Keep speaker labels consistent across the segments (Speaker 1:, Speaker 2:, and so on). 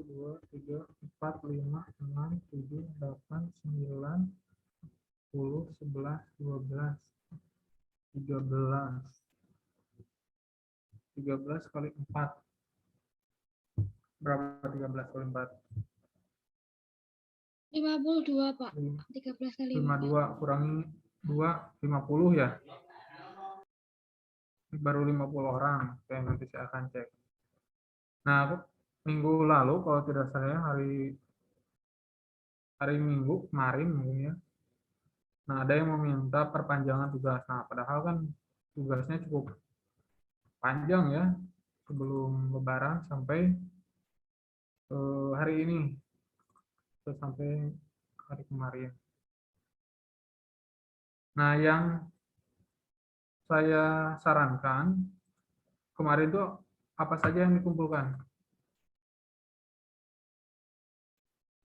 Speaker 1: 2, 3, 4, 5, 6, 7, 8, 9, 10, 11, 12, 13. 13 kali 4. Berapa 13 kali 4?
Speaker 2: 52, Pak. 13 kali
Speaker 1: 52 kurangi 2, 50 ya. Baru 50 orang. Oke, nanti saya akan cek. Nah, minggu lalu kalau tidak salah ya, hari Minggu kemarin mungkin ya. Nah, ada yang meminta perpanjangan tugas. Nah, padahal kan tugasnya cukup panjang ya, sebelum Lebaran sampai hari ini, sampai hari kemarin. Nah, yang saya sarankan kemarin itu apa saja yang dikumpulkan?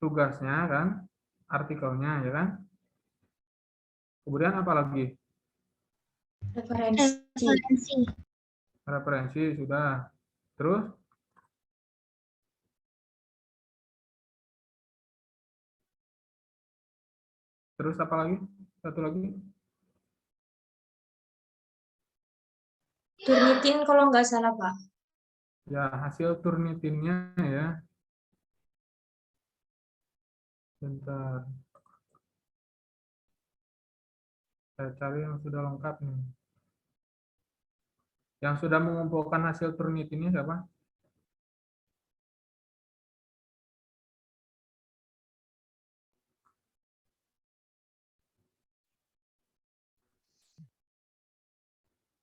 Speaker 1: Tugasnya kan, artikelnya ya kan. Kemudian apa lagi?
Speaker 3: Referensi.
Speaker 1: Referensi sudah. Terus apa lagi? Satu lagi.
Speaker 3: Turnitin kalau nggak salah, Pak.
Speaker 1: Ya, hasil turnitinnya ya. Bentar. Saya cari yang sudah lengkap nih. Yang sudah mengumpulkan hasil turnitinnya siapa?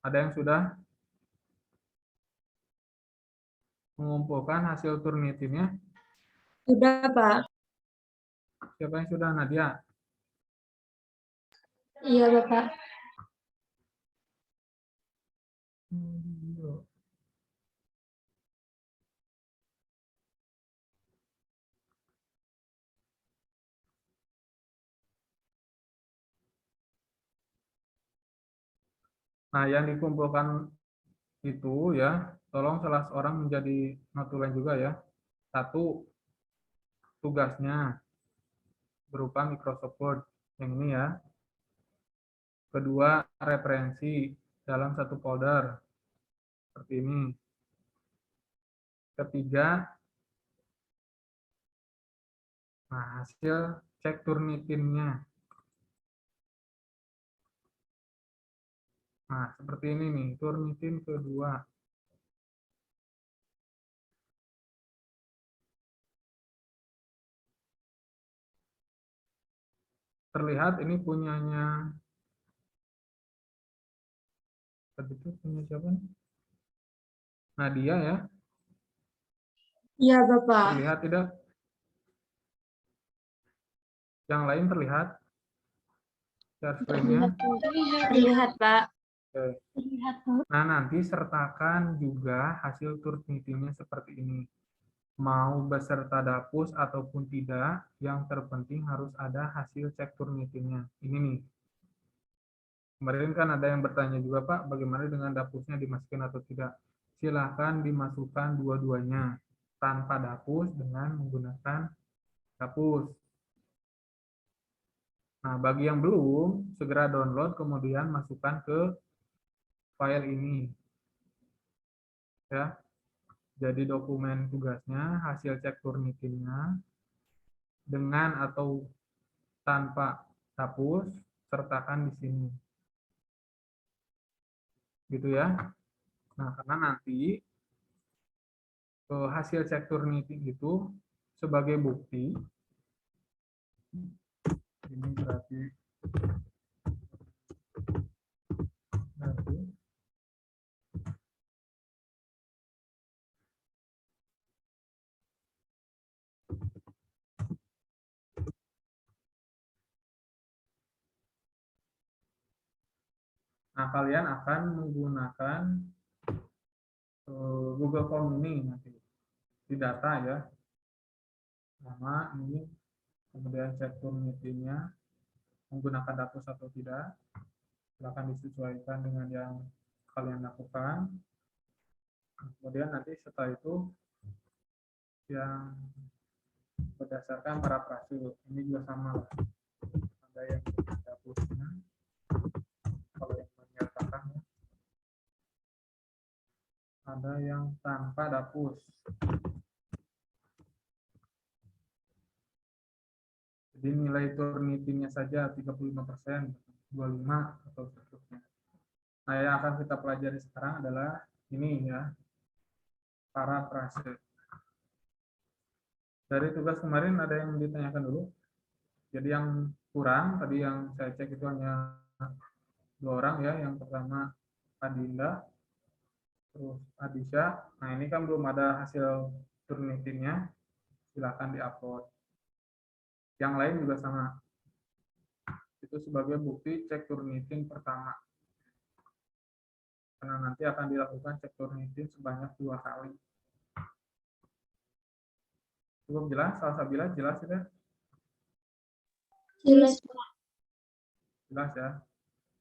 Speaker 1: Ada yang sudah mengumpulkan hasil turnitinnya?
Speaker 3: Sudah, Pak.
Speaker 1: Siapa yang sudah? Nadia?
Speaker 3: Iya, Bapak.
Speaker 1: Nah, yang dikumpulkan itu ya, tolong salah seorang menjadi notulen juga ya. Satu, tugasnya berupa Microsoft Word yang ini ya. Kedua, referensi dalam satu folder seperti ini. Ketiga, nah hasil cek turnitinnya. Nah, seperti ini nih, turnitin kedua. Terlihat ini punyanya, tadi itu punya siapa nih? Nadia ya.
Speaker 3: Iya, Bapak.
Speaker 1: Terlihat tidak? Yang lain terlihat? Share screen-nya.
Speaker 3: Terlihat, Pak.
Speaker 1: Oke. Nah, nanti sertakan juga hasil turnitinnya seperti ini. Mau beserta dapus ataupun tidak, yang terpenting harus ada hasil cek turnitinnya. Ini nih. Kemarin kan ada yang bertanya juga, Pak, bagaimana dengan dapusnya dimasukin atau tidak? Silahkan dimasukkan dua-duanya, tanpa dapus dengan menggunakan dapus. Nah, bagi yang belum, segera download, kemudian masukkan ke file ini. Ya. Jadi dokumen tugasnya, hasil cek turnitinnya, dengan atau tanpa dapus, sertakan di sini. Gitu ya. Nah, karena nanti hasil cek turnitin itu sebagai bukti, ini berarti nanti nah, kalian akan menggunakan Google Form ini nanti di data ya, nama ini, kemudian cek turnitinnya menggunakan dapus atau tidak, silakan disesuaikan dengan yang kalian lakukan. Kemudian nanti setelah itu yang berdasarkan paraprase. Ini juga sama lah. Ada yang dihapusnya, kalau yang menyertakan ya. Ada yang tanpa dapus. Jadi nilai Turnitinnya saja 35%, 25 atau seterusnya. Nah, yang akan kita pelajari sekarang adalah ini ya, paraprase. Dari tugas kemarin ada yang ditanyakan dulu. Jadi yang kurang tadi yang saya cek itu hanya 2 orang ya. Yang pertama Adinda, terus Adisha. Nah, ini kan belum ada hasil Turnitinnya. Silahkan diupload. Yang lain juga sama. Itu sebagai bukti cek Turnitin pertama. Karena nanti akan dilakukan cek Turnitin sebanyak 2 kali. Cukup jelas? Salsabila jelas ya?
Speaker 3: Jelas, Pak.
Speaker 1: Jelas ya.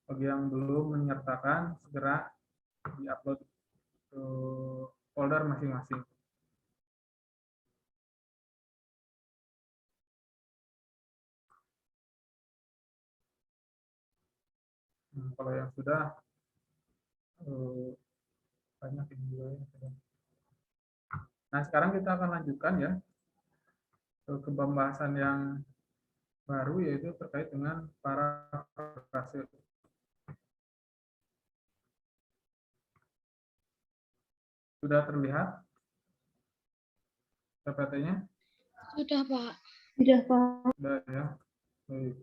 Speaker 1: Bagi yang belum menyertakan, segera diupload ke folder masing-masing. Kalau yang sudah banyak ini juga yang sudah. Nah, sekarang kita akan lanjutkan ya ke pembahasan yang baru, yaitu terkait dengan paraprase. Sudah terlihat PPT-nya?
Speaker 2: Sudah, Pak.
Speaker 3: Sudah, Pak.
Speaker 1: Sudah ya. Baik.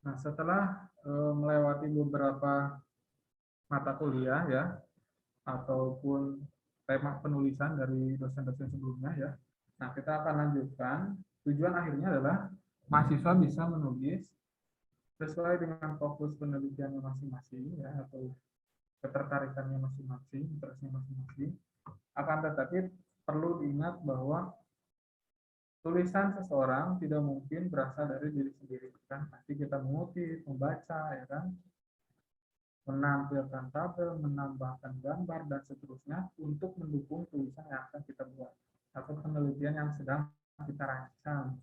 Speaker 1: Nah, setelah melewati beberapa mata kuliah ya, ataupun tema penulisan dari dosen-dosen sebelumnya ya. Nah, kita akan lanjutkan. Tujuan akhirnya adalah mahasiswa bisa menulis sesuai dengan fokus penelitiannya masing-masing ya, atau ketertarikannya masing-masing, interestnya masing-masing. Akan tetapi perlu diingat bahwa tulisan seseorang tidak mungkin berasal dari diri sendiri kan. Pasti kita mengutip, membaca ya kan, menampilkan tabel, menambahkan gambar dan seterusnya untuk mendukung tulisan yang akan kita buat atau penelitian yang sedang kita rancang.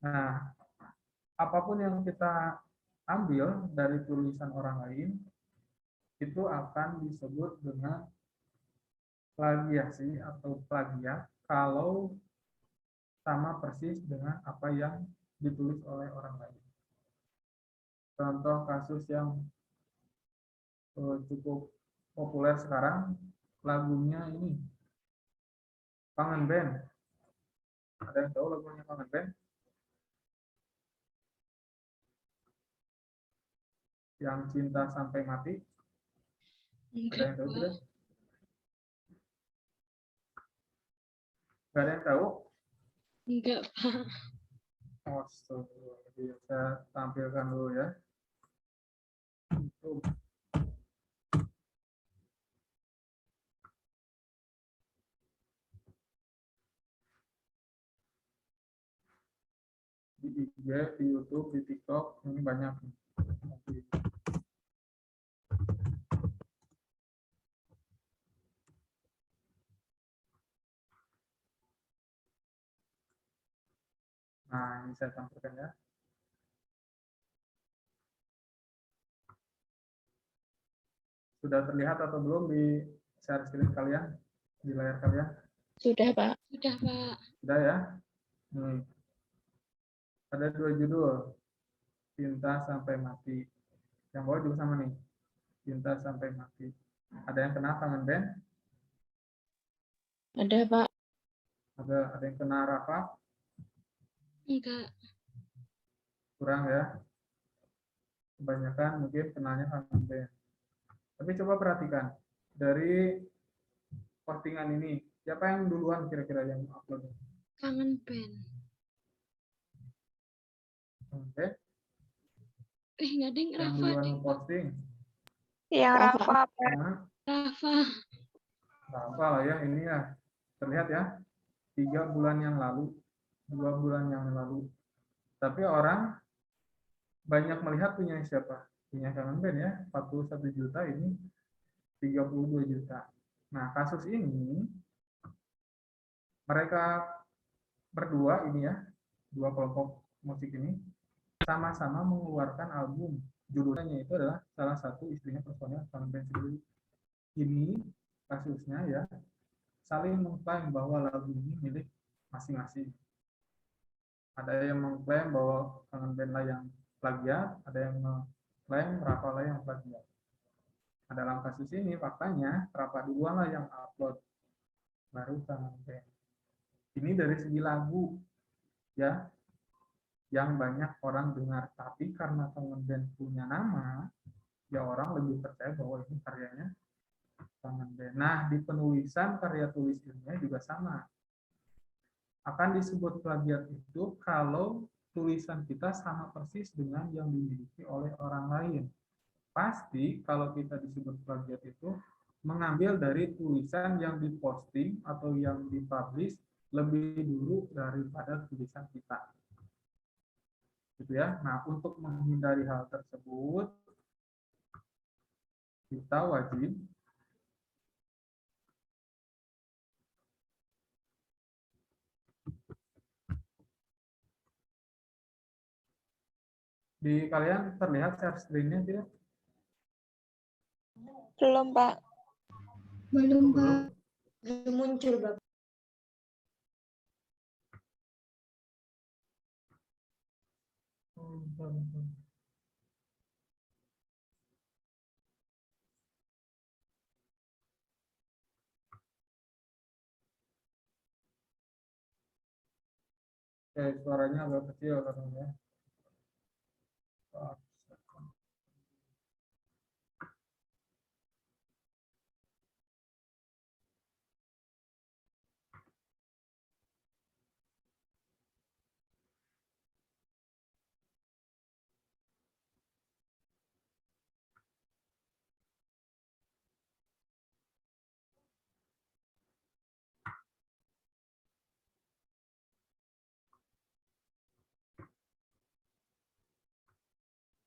Speaker 1: Nah, apapun yang kita ambil dari tulisan orang lain itu akan disebut dengan plagiasi atau plagiat kalau sama persis dengan apa yang ditulis oleh orang lain. Contoh kasus yang cukup populer sekarang, lagunya ini Kangen Band. Ada yang tahu lagunya Kangen Band? Yang Cinta Sampai Mati. Ada yang tahu tidak? Gak ada yang tahu?
Speaker 2: Enggak, Pak.
Speaker 1: Oh, saya tampilkan dulu ya. Di IG, di YouTube, di TikTok, ini banyak. Nah, ini saya tampilkan ya. Sudah terlihat atau belum di share screen kalian, di layar kalian?
Speaker 3: Sudah, Pak.
Speaker 2: Sudah, Pak.
Speaker 1: Sudah ya. Ada 2 judul, Cinta Sampai Mati. Yang bawah juga sama nih, Cinta Sampai Mati. Ada yang kenal Kangen Band?
Speaker 3: Ada, Pak.
Speaker 1: Ada yang kenal Rafa?
Speaker 2: Enggak.
Speaker 1: Kurang ya. Kebanyakan mungkin kenalnya Kangen Band. Tapi coba perhatikan, dari postingan ini, siapa yang duluan kira-kira yang upload?
Speaker 2: Kangen Band.
Speaker 1: Oke.
Speaker 2: Enggak ding,
Speaker 1: Yang
Speaker 2: Rafa.
Speaker 1: duluan posting?
Speaker 3: Yang Rafa, Pak.
Speaker 2: Rafa.
Speaker 1: Rafa lah ya, ini ya. Terlihat ya, 3 bulan yang lalu, 2 bulan yang lalu. Tapi orang banyak melihat punya siapa? Punya Kangen Band ya, 41 juta ini 32 juta. Nah, kasus ini mereka berdua ini ya, dua kelompok musik ini sama-sama mengeluarkan album. Judulnya itu adalah salah satu istrinya personel Kangen Band Ciledug. Ini kasusnya ya, saling mengklaim bahwa lagu ini milik masing-masing. Ada yang mengklaim bahwa Kangen Band lah yang plagiat, ada yang mengklaim Rafa lah yang plagiat. Nah, dalam kasus ini faktanya Rafa duluan lah yang upload, baru Kangen Band. Ini dari segi lagu ya, yang banyak orang dengar, tapi karena Kangen Band punya nama, ya orang lebih percaya bahwa ini karyanya Kangen Band. Nah, di penulisan karya tulis ilmiah juga sama. Akan disebut plagiat itu kalau tulisan kita sama persis dengan yang dimiliki oleh orang lain. Pasti kalau kita disebut plagiat itu mengambil dari tulisan yang diposting atau yang dipublish lebih dulu daripada tulisan kita. Gitu ya. Nah, untuk menghindari hal tersebut, kita wajib di kalian terlihat share screen-nya tidak?
Speaker 3: Belum, Pak.
Speaker 2: Belum,
Speaker 1: Belum.
Speaker 2: Pak.
Speaker 4: Belum muncul, Bapak.
Speaker 1: Oke, suaranya agak kecil katanya.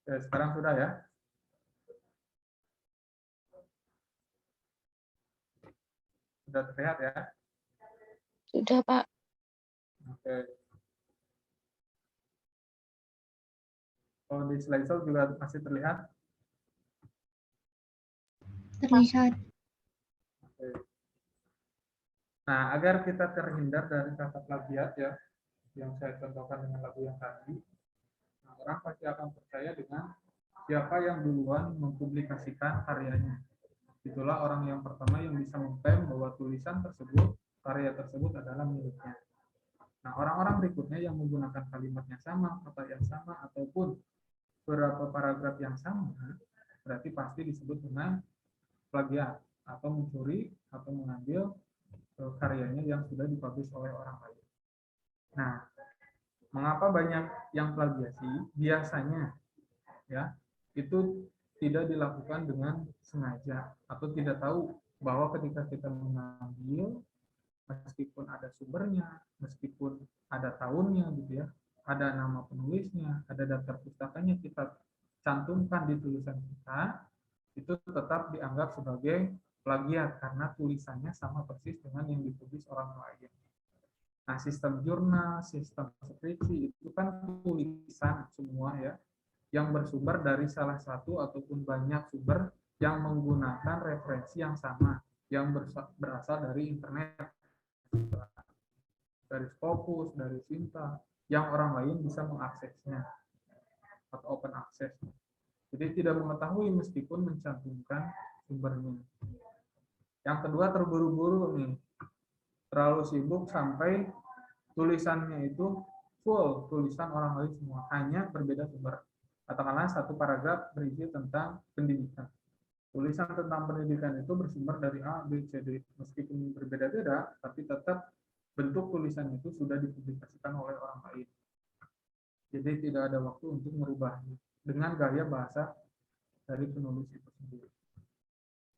Speaker 1: Oke, sekarang sudah ya. Sudah terlihat ya.
Speaker 3: Sudah, Pak.
Speaker 1: Oke. Kalau di slideshow juga masih terlihat.
Speaker 2: Terlihat.
Speaker 1: Oke. Nah, agar kita terhindar dari kata plagiat ya, yang saya contohkan dengan lagu yang tadi, nah, orang pasti akan percaya dengan siapa yang duluan mempublikasikan karyanya. Itulah orang yang pertama yang bisa mengklaim bahwa tulisan tersebut, karya tersebut adalah miliknya. Nah, orang-orang berikutnya yang menggunakan kalimatnya sama, kata yang sama, ataupun beberapa paragraf yang sama, berarti pasti disebut dengan plagiat atau mencuri atau mengambil karyanya yang sudah dipublish oleh orang lain. Nah, mengapa banyak yang plagiasi? Biasanya ya, itu tidak dilakukan dengan sengaja atau tidak tahu bahwa ketika kita mengambil, meskipun ada sumbernya, meskipun ada tahunnya gitu ya, ada nama penulisnya, ada daftar pustakanya kita cantumkan di tulisan kita, itu tetap dianggap sebagai plagiat karena tulisannya sama persis dengan yang ditulis orang lain. Nah, sistem jurnal, sistem skripsi itu kan tulisan semua ya, yang bersumber dari salah satu ataupun banyak sumber yang menggunakan referensi yang sama, yang berasal dari internet, dari Scopus, dari Sinta, yang orang lain bisa mengaksesnya atau open access. Jadi tidak mengetahui meskipun mencantumkan sumbernya. Yang kedua, terburu-buru nih, terlalu sibuk sampai tulisannya itu full tulisan orang lain semua, hanya berbeda sumber. Katakanlah satu paragraf berisi tentang pendidikan. Tulisan tentang pendidikan itu bersumber dari A, B, C, D. Meskipun berbeda-beda, tapi tetap bentuk tulisan itu sudah dipublikasikan oleh orang lain. Jadi tidak ada waktu untuk merubahnya dengan gaya bahasa dari penulis itu sendiri.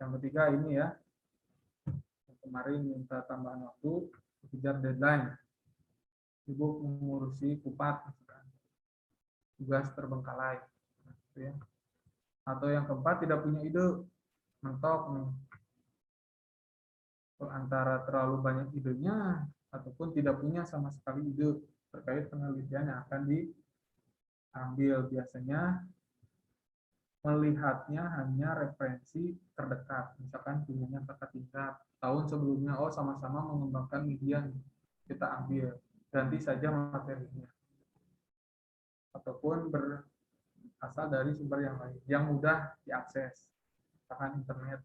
Speaker 1: Yang ketiga ini ya, kemarin minta tambahan waktu, kejar deadline, sibuk mengurusi kupat, tugas terbengkalai, gitu ya. Atau yang keempat, tidak punya ide, mentok nih, antara terlalu banyak idenya ataupun tidak punya sama sekali ide terkait penelitian yang akan diambil. Biasanya melihatnya hanya referensi terdekat, misalkan punyanya kakak tingkat tahun sebelumnya, oh sama-sama mengembangkan media, kita ambil, ganti saja materinya, ataupun berasal dari sumber yang lain yang mudah diakses, misalkan internet.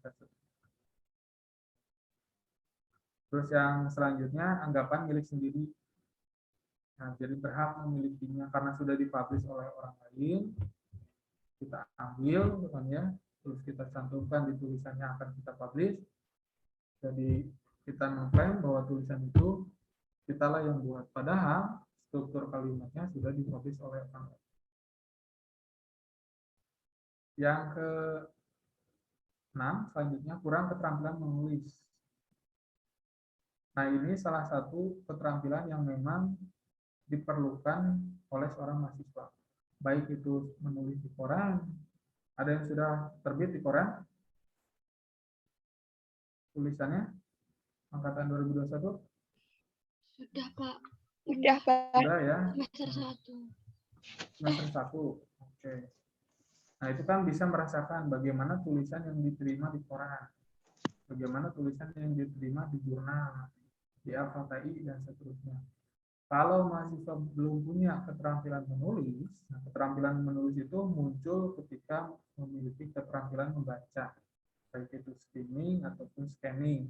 Speaker 1: Terus yang selanjutnya, anggapan milik sendiri. Nah, jadi berhak memilikinya karena sudah dipublish oleh orang lain, kita ambil, ya, terus kita cantumkan di tulisan yang akan kita publish. Jadi kita mengklaim bahwa tulisan itu kitalah yang buat, padahal struktur kalimatnya sudah dipublish oleh orang lain. Yang ke-6 selanjutnya, kurang keterampilan menulis. Nah, ini salah satu keterampilan yang memang diperlukan oleh seorang mahasiswa. Baik itu menulis di koran, ada yang sudah terbit di koran tulisannya angkatan 2021?
Speaker 2: Sudah, Pak.
Speaker 3: Udah, Pak.
Speaker 1: Sudah ya.
Speaker 2: Semester 1.
Speaker 1: Semester 1. Oke. Nah, itu kan bisa merasakan bagaimana tulisan yang diterima di koran, bagaimana tulisan yang diterima di jurnal, di Al-Fatihah dan seterusnya. Kalau mahasiswa belum punya keterampilan menulis, nah, keterampilan menulis itu muncul ketika memiliki keterampilan membaca, baik itu skimming ataupun scanning,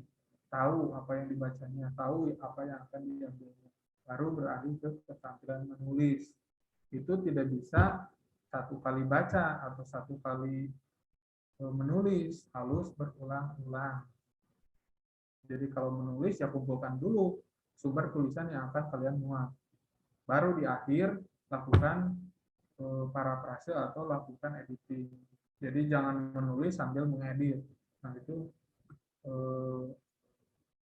Speaker 1: tahu apa yang dibacanya, tahu apa yang akan diambilnya, baru beralih ke keterampilan menulis. Itu tidak bisa satu kali baca atau satu kali menulis, harus berulang-ulang. Jadi kalau menulis ya kumpulkan dulu sumber tulisan yang akan kalian muat. Baru di akhir lakukan parafrase atau lakukan editing. Jadi jangan menulis sambil mengedit. Nah, itu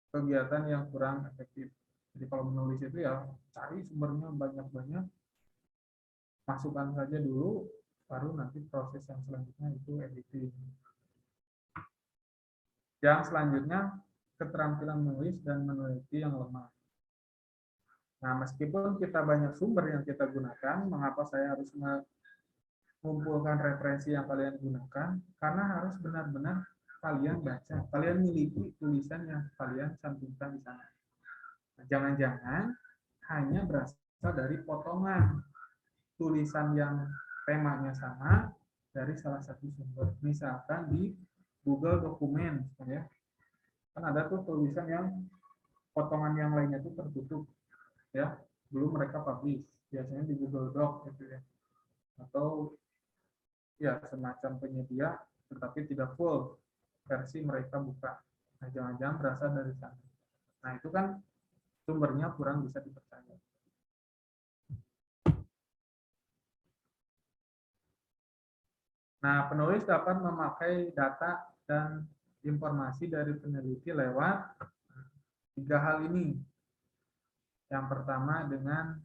Speaker 1: kegiatan yang kurang efektif. Jadi kalau menulis itu ya cari sumbernya banyak-banyak, masukkan saja dulu, baru nanti proses yang selanjutnya itu editing. Yang selanjutnya, keterampilan menulis dan meneliti yang lemah. Nah, meskipun kita banyak sumber yang kita gunakan, mengapa saya harus mengumpulkan referensi yang kalian gunakan? Karena harus benar-benar kalian baca, kalian miliki tulisan yang kalian cantumkan di sana. Nah, jangan-jangan hanya berasal dari potongan tulisan yang temanya sama dari salah satu sumber. Misalkan di Google Dokumen, ya, kan ada tuh tulisan yang potongan yang lainnya itu tertutup, ya, belum mereka publish, biasanya di Google Doc gitu ya, atau ya semacam penyedia tetapi tidak full versi mereka buka. Nah, jangan-jangan berasal dari sana. Nah, itu kan sumbernya kurang bisa dipercaya. Nah, penulis dapat memakai data dan informasi dari peneliti lewat 3 hal ini. Yang pertama dengan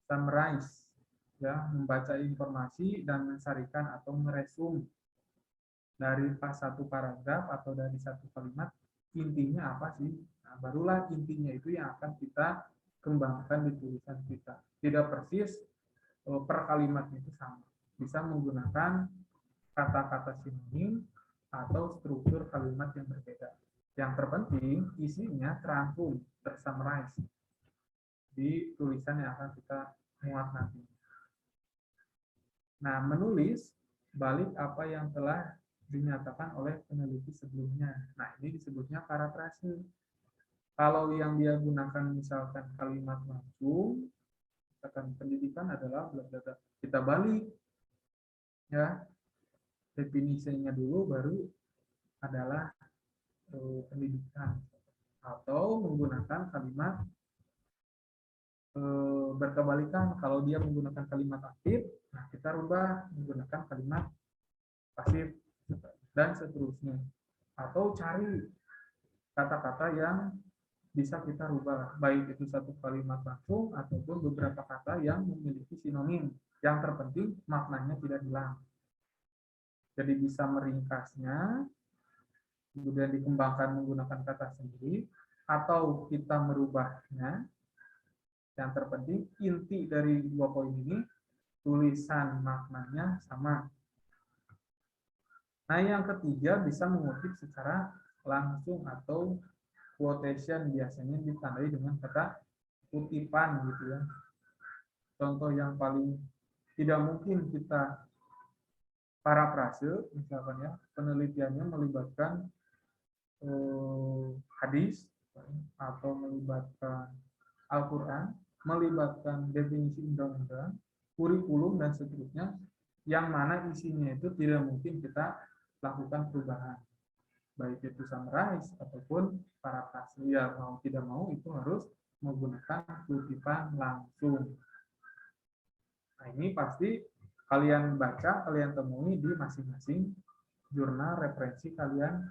Speaker 1: summarize, ya, membaca informasi dan mensarikan atau meresum dari satu paragraf atau dari satu kalimat, intinya apa sih? Nah, barulah intinya itu yang akan kita kembangkan di tulisan kita. Tidak persis per kalimat itu sama. Bisa menggunakan kata-kata sinonim atau struktur kalimat yang berbeda. Yang terpenting isinya terangkum, tersummarize di tulisan yang akan kita muat nanti. Nah, menulis balik apa yang telah dinyatakan oleh peneliti sebelumnya. Nah, ini disebutnya parafrase. Kalau yang dia gunakan misalkan kalimat langsung, misalkan pendidikan adalah bla bla bla, kita balik, ya, definisinya dulu, baru adalah pendidikan, atau menggunakan kalimat berkebalikan. Kalau dia menggunakan kalimat aktif, nah kita rubah menggunakan kalimat pasif dan seterusnya. Atau cari kata-kata yang bisa kita rubah, baik itu satu kalimat langsung ataupun beberapa kata yang memiliki sinonim. Yang terpenting maknanya tidak hilang. Jadi bisa meringkasnya, kemudian dikembangkan menggunakan kata sendiri, atau kita merubahnya. Yang terpenting inti dari 2 poin ini, tulisan maknanya sama. Nah, yang ketiga bisa mengutip secara langsung atau quotation, biasanya ditandai dengan kata kutipan gitu ya. Contoh yang paling tidak mungkin kita parafrase, misalkan ya, penelitiannya melibatkan hadis atau melibatkan Al-Quran, melibatkan definisi undang-undang, kurikulum, dan seterusnya, yang mana isinya itu tidak mungkin kita lakukan perubahan, baik itu summarize ataupun parafrase. Ya, mau tidak mau itu harus menggunakan kutipan langsung. Nah, ini pasti kalian baca, kalian temui di masing-masing jurnal referensi kalian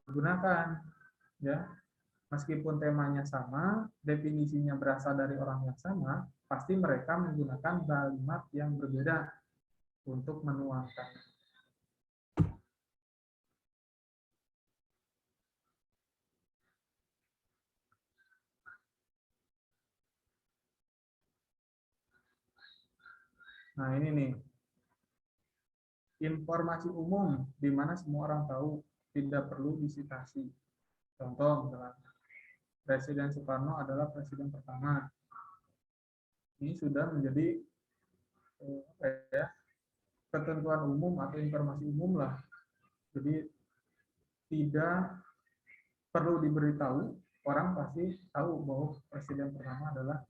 Speaker 1: gunakan, ya. Meskipun temanya sama, definisinya berasal dari orang yang sama, pasti mereka menggunakan kalimat yang berbeda untuk menuangkan. Nah, ini nih. Informasi umum di mana semua orang tahu, tidak perlu disitasi. Contoh misalnya, Presiden Soekarno adalah presiden pertama. Ini sudah menjadi ketentuan umum atau informasi umum lah. Jadi tidak perlu diberitahu, orang pasti tahu bahwa presiden pertama adalah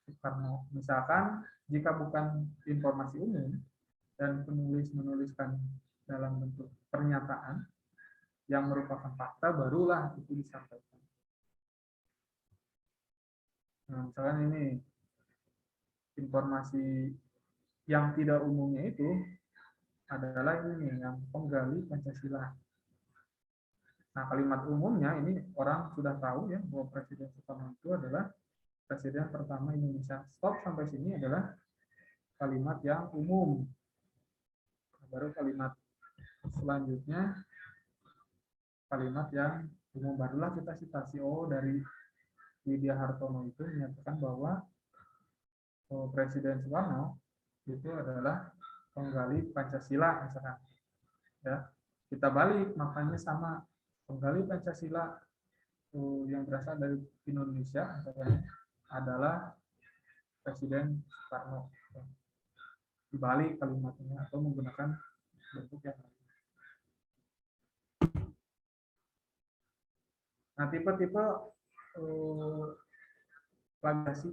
Speaker 1: Soekarno. Misalkan jika bukan informasi umum dan penulis menuliskan dalam bentuk pernyataan yang merupakan fakta, barulah itu disampaikan. Nah, misalkan ini informasi yang tidak umumnya itu adalah ini yang penggali Pancasila. Nah, kalimat umumnya ini orang sudah tahu ya bahwa Presiden Soekarno itu adalah presiden pertama Indonesia. Stop sampai sini adalah kalimat yang umum. Baru kalimat selanjutnya kalimat yang umum, barulah kita citasi. Oh, dari Widya Hartono itu menyatakan bahwa Presiden Soekarno itu adalah penggali Pancasila, misalkan. Ya, kita balik, makanya sama, penggali Pancasila yang berasal dari Indonesia adalah Presiden Soekarno. Dibalik kalimatnya atau menggunakan bentuk yang lain. Nah, tipe-tipe plagiasi,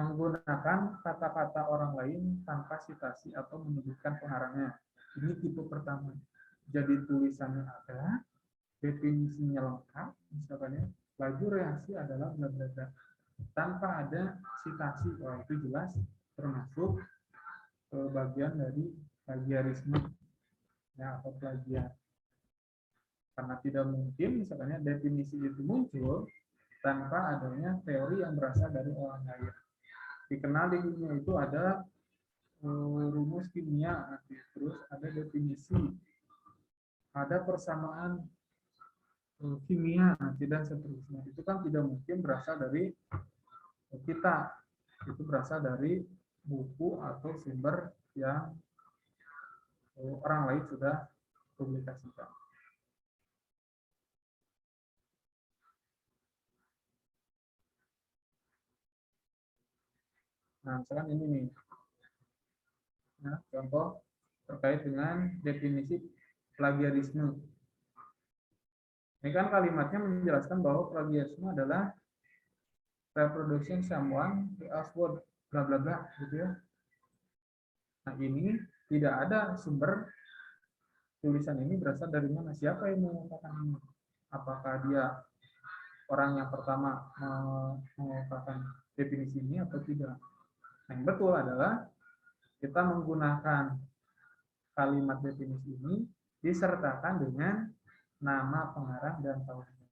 Speaker 1: menggunakan kata-kata orang lain tanpa citasi atau menyebutkan pengarangnya. Ini tipe pertama. Jadi tulisannya ada, definisinya lengkap, misalnya laju reaksi adalah bla bla bla, tanpa ada citasi. Wah, itu jelas termasuk bagian dari plagiarisme ya, atau plagiat. Karena tidak mungkin misalnya definisi itu muncul tanpa adanya teori yang berasal dari orang lain. Dikenal di dunia itu ada rumus kimia, terus ada definisi, ada persamaan kimia, dan seterusnya. Itu kan tidak mungkin berasal dari kita, itu berasal dari buku atau sumber yang orang lain sudah publikasikan. Nah, misalkan ini nih, nah, contoh terkait dengan definisi plagiarisme. Ini kan kalimatnya menjelaskan bahwa plagiarisme adalah reproduction someone else word, bla bla bla, gitu ya. Nah, ini tidak ada sumber tulisan ini berasal dari mana, siapa yang mengungkapkan ini, apakah dia orang yang pertama mengungkapkan definisi ini atau tidak. Nah, yang betul adalah kita menggunakan kalimat definisi ini disertakan dengan nama pengarang dan tahunnya,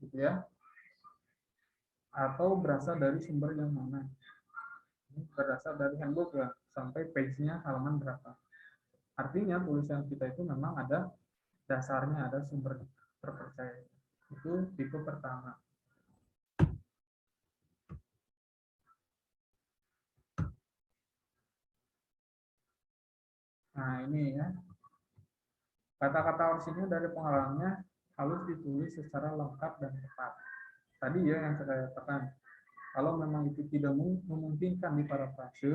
Speaker 1: gitu ya, atau berasal dari sumber yang mana. Ini berasal dari handbook ya, sampai page-nya halaman berapa. Artinya tulisan kita itu memang ada dasarnya, ada sumber terpercaya. Itu tipe pertama. Nah, ini ya. Kata-kata orisinil dari penghalangnya harus ditulis secara lengkap dan tepat. Tadi ya yang saya katakan, kalau memang itu tidak memungkinkan di parafrase,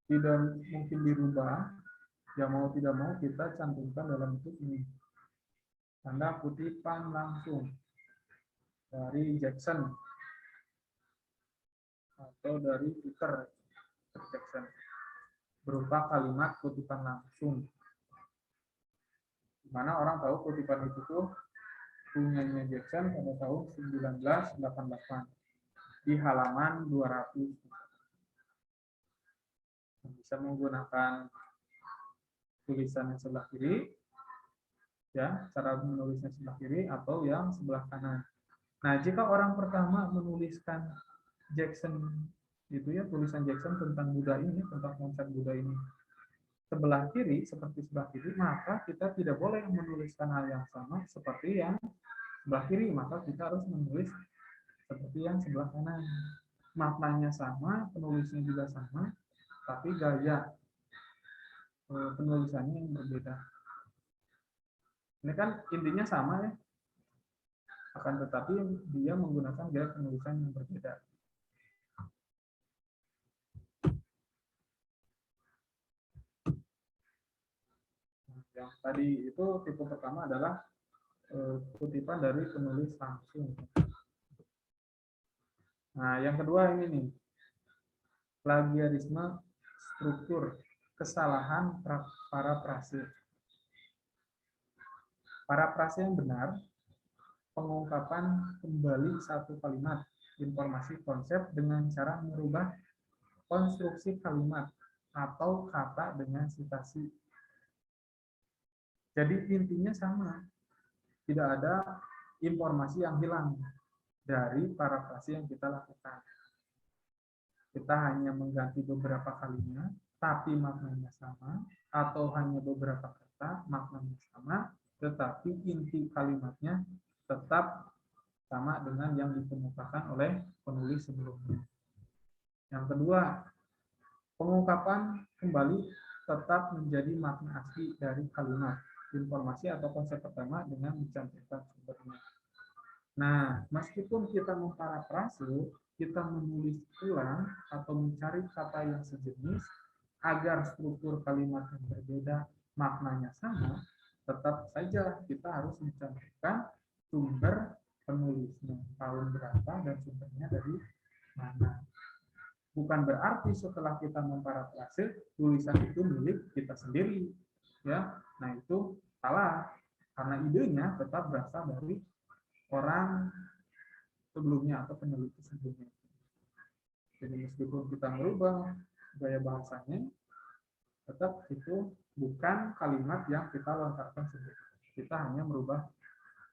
Speaker 1: tidak mungkin dirubah, ya mau tidak mau kita cantumkan dalam bentuk ini. Tanda kutipan langsung dari Jackson atau dari Peter Jackson berupa kalimat kutipan langsung. Di mana orang tahu kutipan itu tuh punyanya Jackson pada tahun 1988 di halaman 200. Bisa menggunakan tulisan yang sebelah kiri, ya, cara menulisnya sebelah kiri atau yang sebelah kanan. Nah, jika orang pertama menuliskan Jackson itu ya, tulisan Jackson tentang Buddha ini, tentang konsep Buddha ini sebelah kiri, seperti sebelah kiri, maka kita tidak boleh menuliskan hal yang sama seperti yang sebelah kiri, maka kita harus menulis seperti yang sebelah kanan. Maknanya sama, penulisnya juga sama, tapi gaya penulisannya yang berbeda. Ini kan intinya sama ya, akan tetapi dia menggunakan gaya penulisan yang berbeda. Yang tadi itu tipe pertama adalah kutipan dari penulis langsung. Nah, yang kedua ini nih, plagiarisme struktur, kesalahan parafrase. Parafrase yang benar, pengungkapan kembali satu kalimat, informasi konsep dengan cara merubah konstruksi kalimat atau kata dengan citasi. Jadi intinya sama, tidak ada informasi yang hilang dari parafrase yang kita lakukan. Kita hanya mengganti beberapa kalimat, tapi maknanya sama, atau hanya beberapa kata, maknanya sama, tetapi inti kalimatnya tetap sama dengan yang dikemukakan oleh penulis sebelumnya. Yang kedua, pengungkapan kembali tetap menjadi makna asli dari kalimat, informasi atau konsep pertama dengan mencantumkan sumbernya. Nah, meskipun kita memparafrase, kita menulis ulang atau mencari kata yang sejenis agar struktur kalimat yang berbeda maknanya sama, tetap saja kita harus mencantumkan sumber penulisnya, tahun berapa dan sumbernya dari mana. Bukan berarti setelah kita memparafrase tulisan itu milik kita sendiri, ya. Nah, itu salah karena idenya tetap berasal dari orang sebelumnya atau peneliti sebelumnya. Jadi meskipun kita merubah gaya bahasanya, tetap itu bukan kalimat yang kita lontarkan sendiri. Kita hanya merubah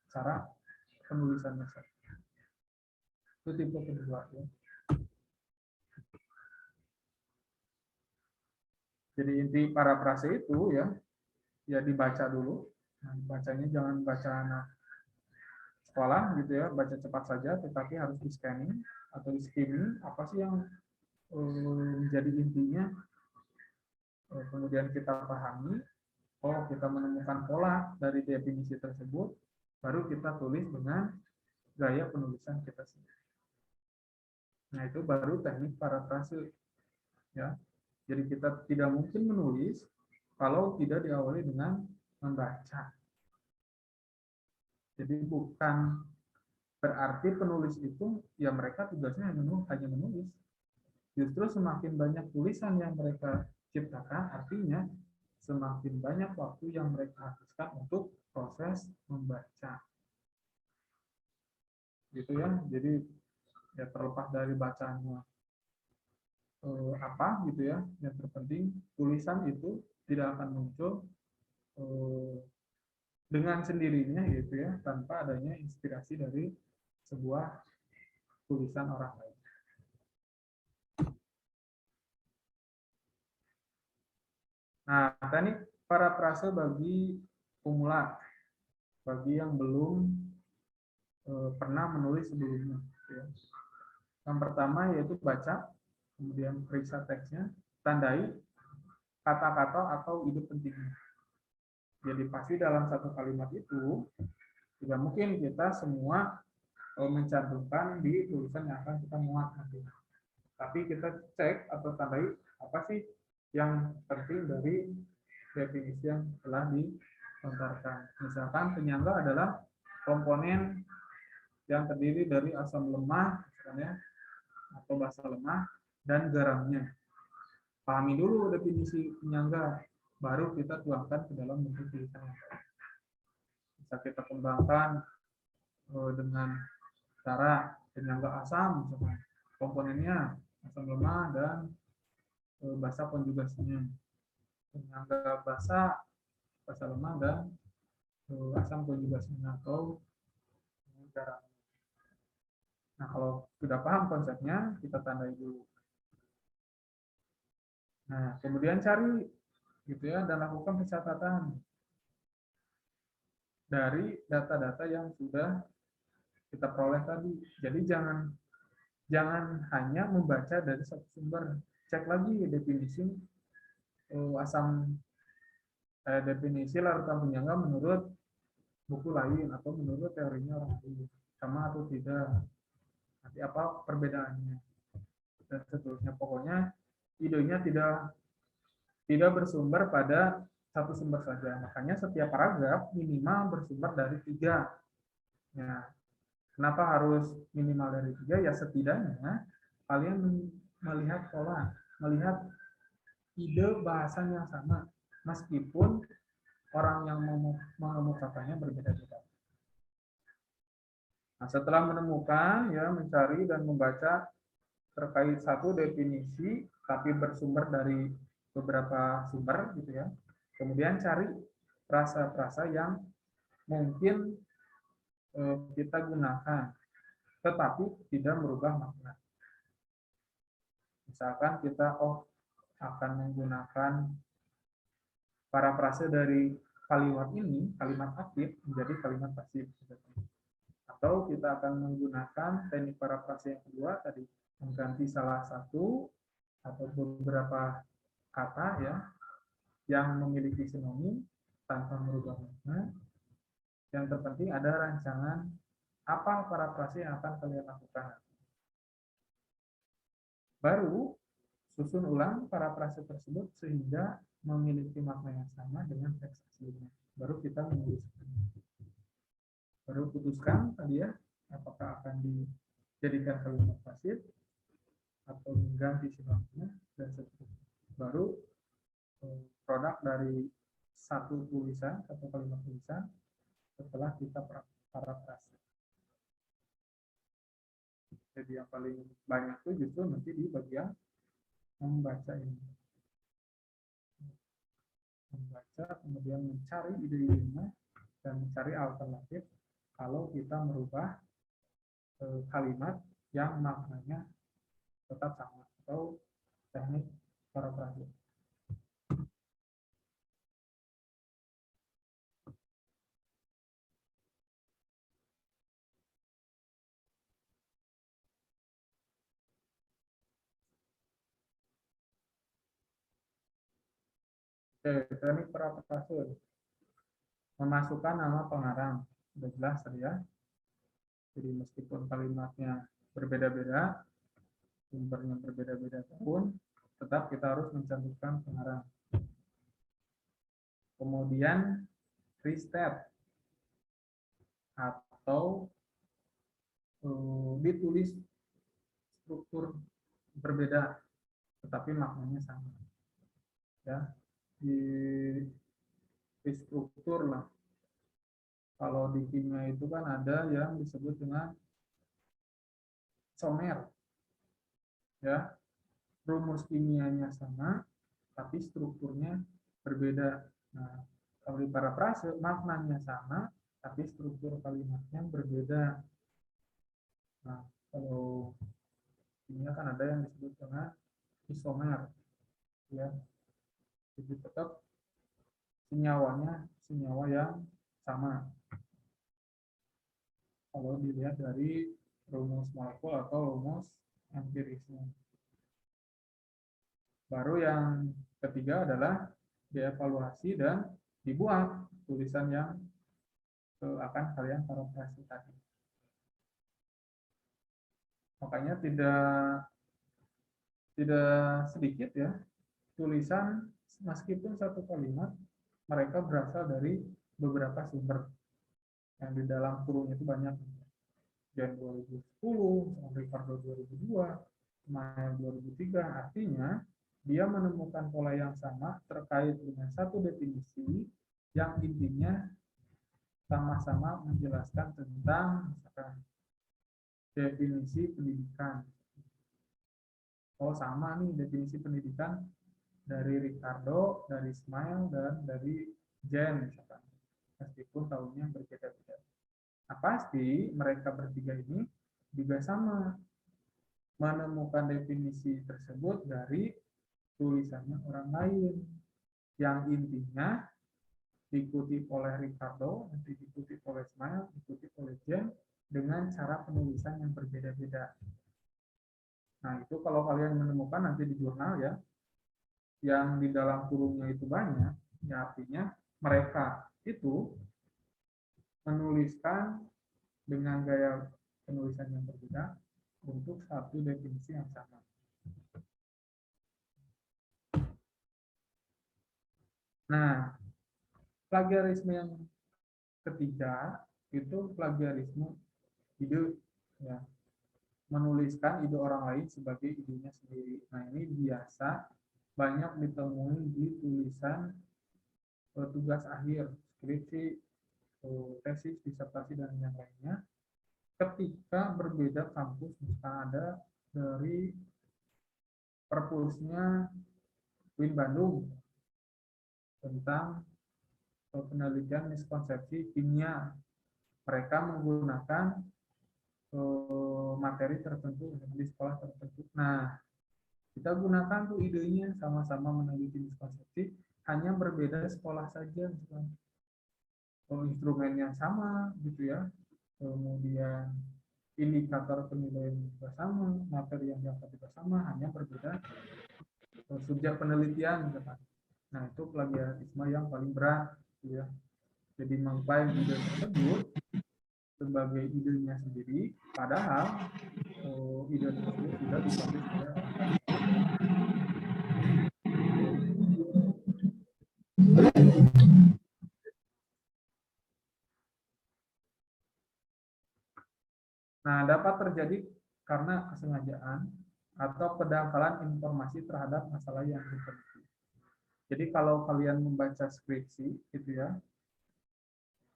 Speaker 1: cara penulisannya saja. Itu tipe kedua ya. Jadi inti parafrase itu ya dibaca dulu. Nah, bacanya jangan baca anak sekolah gitu ya, baca cepat saja, tetapi harus di scanning atau di skimming apa sih yang menjadi intinya. Kemudian kita pahami, kita menemukan pola dari definisi tersebut, baru kita tulis dengan gaya penulisan kita sendiri. Nah, itu baru teknik parafrase ya. Jadi kita tidak mungkin menulis kalau tidak diawali dengan membaca. Jadi bukan berarti penulis itu ya mereka tugasnya hanya menulis. Justru semakin banyak tulisan yang mereka ciptakan, artinya semakin banyak waktu yang mereka habiskan untuk proses membaca. Gitu ya. Jadi ya terlepas dari bacanya apa gitu ya, yang terpenting tulisan itu tidak akan muncul dengan sendirinya gitu ya, tanpa adanya inspirasi dari sebuah tulisan orang lain. Nah, teknik parafrase bagi pemula, bagi yang belum pernah menulis sebelumnya. Ya. Yang pertama yaitu baca, kemudian periksa teksnya, tandai kata-kata atau ide pentingnya. Jadi pasti dalam satu kalimat itu tidak mungkin kita semua mencantumkan di tulisan yang akan kita muat nanti. Tapi kita cek atau tandai apa sih yang penting dari definisi yang telah dilontarkan. Misalkan penyangga adalah komponen yang terdiri dari asam lemah, misalnya, atau basa lemah, dan garamnya. Pahami dulu definisi penyangga, baru kita tuangkan ke dalam bentuk tulisan. Bisa kita kembangkan dengan cara penyangga asam, misalkan komponennya asam lemah dan basa konjugasinya. Penyangga basa lemah dan asam konjugasinya atau garam. Nah, kalau sudah paham konsepnya, kita tandai dulu. Nah, kemudian cari gitu ya dan lakukan pencatatan dari data-data yang sudah kita peroleh tadi. Jadi jangan hanya membaca dari satu sumber, cek lagi definisi definisi larutan penyangga menurut buku lain atau menurut teorinya orang lain, sama atau tidak, nanti apa perbedaannya dan seterusnya. Pokoknya idenya tidak bersumber pada satu sumber saja. Makanya setiap paragraf minimal bersumber dari 3. Ya, kenapa harus minimal dari 3? Ya setidaknya kalian melihat pola, melihat ide bahasanya sama, meskipun orang yang mengemukakannya berbeda-beda. Nah, setelah menemukan, ya mencari dan membaca terkait satu definisi, tapi bersumber dari beberapa sumber, gitu ya. Kemudian cari frasa-frasa yang mungkin kita gunakan, tetapi tidak merubah makna. Misalkan kita akan menggunakan parafrase dari kalimat ini, kalimat aktif menjadi kalimat pasif. Atau kita akan menggunakan teknik parafrase yang kedua tadi, mengganti salah satu atau beberapa kata ya yang memiliki sinonim tanpa merubah makna. Yang terpenting ada rancangan apa parafrase yang akan kalian lakukan. Baru susun ulang parafrase tersebut sehingga memiliki makna yang sama dengan teks aslinya. Baru kita menuliskan. Baru putuskan tadi ya, apakah akan dijadikan kalimat pasif atau mengganti sinonimnya dan seterusnya. Baru produk dari satu tulisan atau kalimat tulisan setelah kita parafrase. Jadi yang paling banyak itu justru nanti di bagian membaca ini. Membaca, kemudian mencari ide-idenya dan mencari alternatif kalau kita merubah kalimat yang maknanya tetap sama atau teknik parafrase. Teknik parafrase memasukkan nama pengarang, sudah jelas tadi ya. Jadi meskipun kalimatnya berbeda-beda, sumbernya berbeda-beda pun, tetap kita harus mencantumkan pengarang. Kemudian restate atau ditulis struktur berbeda, tetapi maknanya sama. Ya, di struktur lah. Kalau di kimia itu kan ada yang disebut dengan isomer. Ya, rumus kimianya sama, tapi strukturnya berbeda. Nah, kalau di parafrase maknanya sama, tapi struktur kalimatnya berbeda. Nah, kalau kimia kan ada yang disebut dengan isomer, ya. Jadi tetap senyawa yang sama. Kalau dilihat dari rumus molekul atau rumus empirisme. Baru yang ketiga adalah dievaluasi dan dibuat tulisan yang akan kalian parafrase tadi. Makanya tidak sedikit ya tulisan meskipun satu kalimat mereka berasal dari beberapa sumber yang di dalam kurung itu banyak. Jan 2010, Ricardo 2002, Mael 2003, artinya dia menemukan pola yang sama terkait dengan satu definisi yang intinya sama-sama menjelaskan tentang misalkan definisi pendidikan. Oh sama nih definisi pendidikan dari Ricardo, dari Ismail, dan dari Jen misalkan. Meskipun tahunnya berbeda-beda. Nah, pasti mereka bertiga ini juga sama menemukan definisi tersebut dari tulisannya orang lain yang intinya dikutip oleh Ricardo, nanti dikutip oleh Ismail, dikutip oleh Jen dengan cara penulisan yang berbeda-beda. Nah, itu kalau kalian menemukan nanti di jurnal ya, yang di dalam kurungnya itu banyak, ya artinya mereka itu menuliskan dengan gaya penulisan yang berbeda untuk satu definisi yang sama. Nah, plagiarisme yang ketiga itu plagiarisme ide, ya, menuliskan ide orang lain sebagai idenya sendiri. Nah, ini biasa banyak ditemui di tulisan tugas akhir, skripsi, tesis, disertasi, dan yang lainnya. Ketika berbeda kampus, misalkan ada dari perpusnya UIN Bandung tentang penelitian miskonsepsi kimia. Mereka menggunakan materi tertentu di sekolah tertentu. Nah, kita gunakan tuh idenya sama-sama meneliti miskonsepsi, hanya berbeda sekolah saja. Instrumennya sama gitu ya. Kemudian indikator penilaian juga sama, materi yang diangkat juga sama, hanya berbeda subjek penelitian misalkan. Nah, itu plagiarisme yang paling berat gitu ya. Jadi mengklaim ide tersebut sebagai idenya sendiri, padahal ide tersebut sudah dipublish oleh orang lain. Nah, dapat terjadi karena kesengajaan atau pendangkalan informasi terhadap masalah yang diteliti. Jadi kalau kalian membaca skripsi, gitu ya,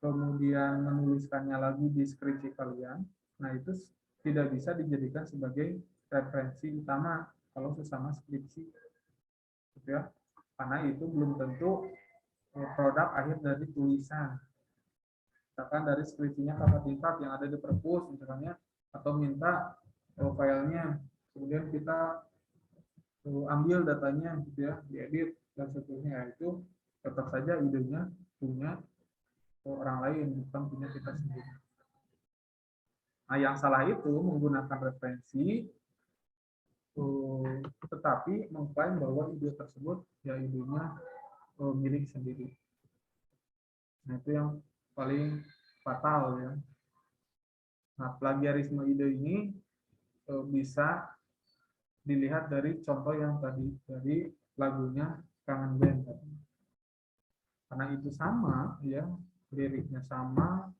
Speaker 1: kemudian menuliskannya lagi di skripsi kalian, nah itu tidak bisa dijadikan sebagai referensi utama kalau sesama skripsi, gitu ya, karena itu belum tentu produk akhir dari tulisan. Misalkan dari skripsinya kakak tingkat yang ada di perpus misalnya, atau minta filenya, kemudian kita ambil datanya gitu ya, diedit dan seterusnya, itu tetap saja idenya punya orang lain, bukan punya kita sendiri. Nah, yang salah itu menggunakan referensi tetapi mengklaim bahwa ide tersebut ya idenya milik sendiri. Nah, itu yang paling fatal ya. Nah, plagiarisme ide ini bisa dilihat dari contoh yang tadi dari lagunya Kangen Band tadi. Karena itu sama ya, liriknya sama,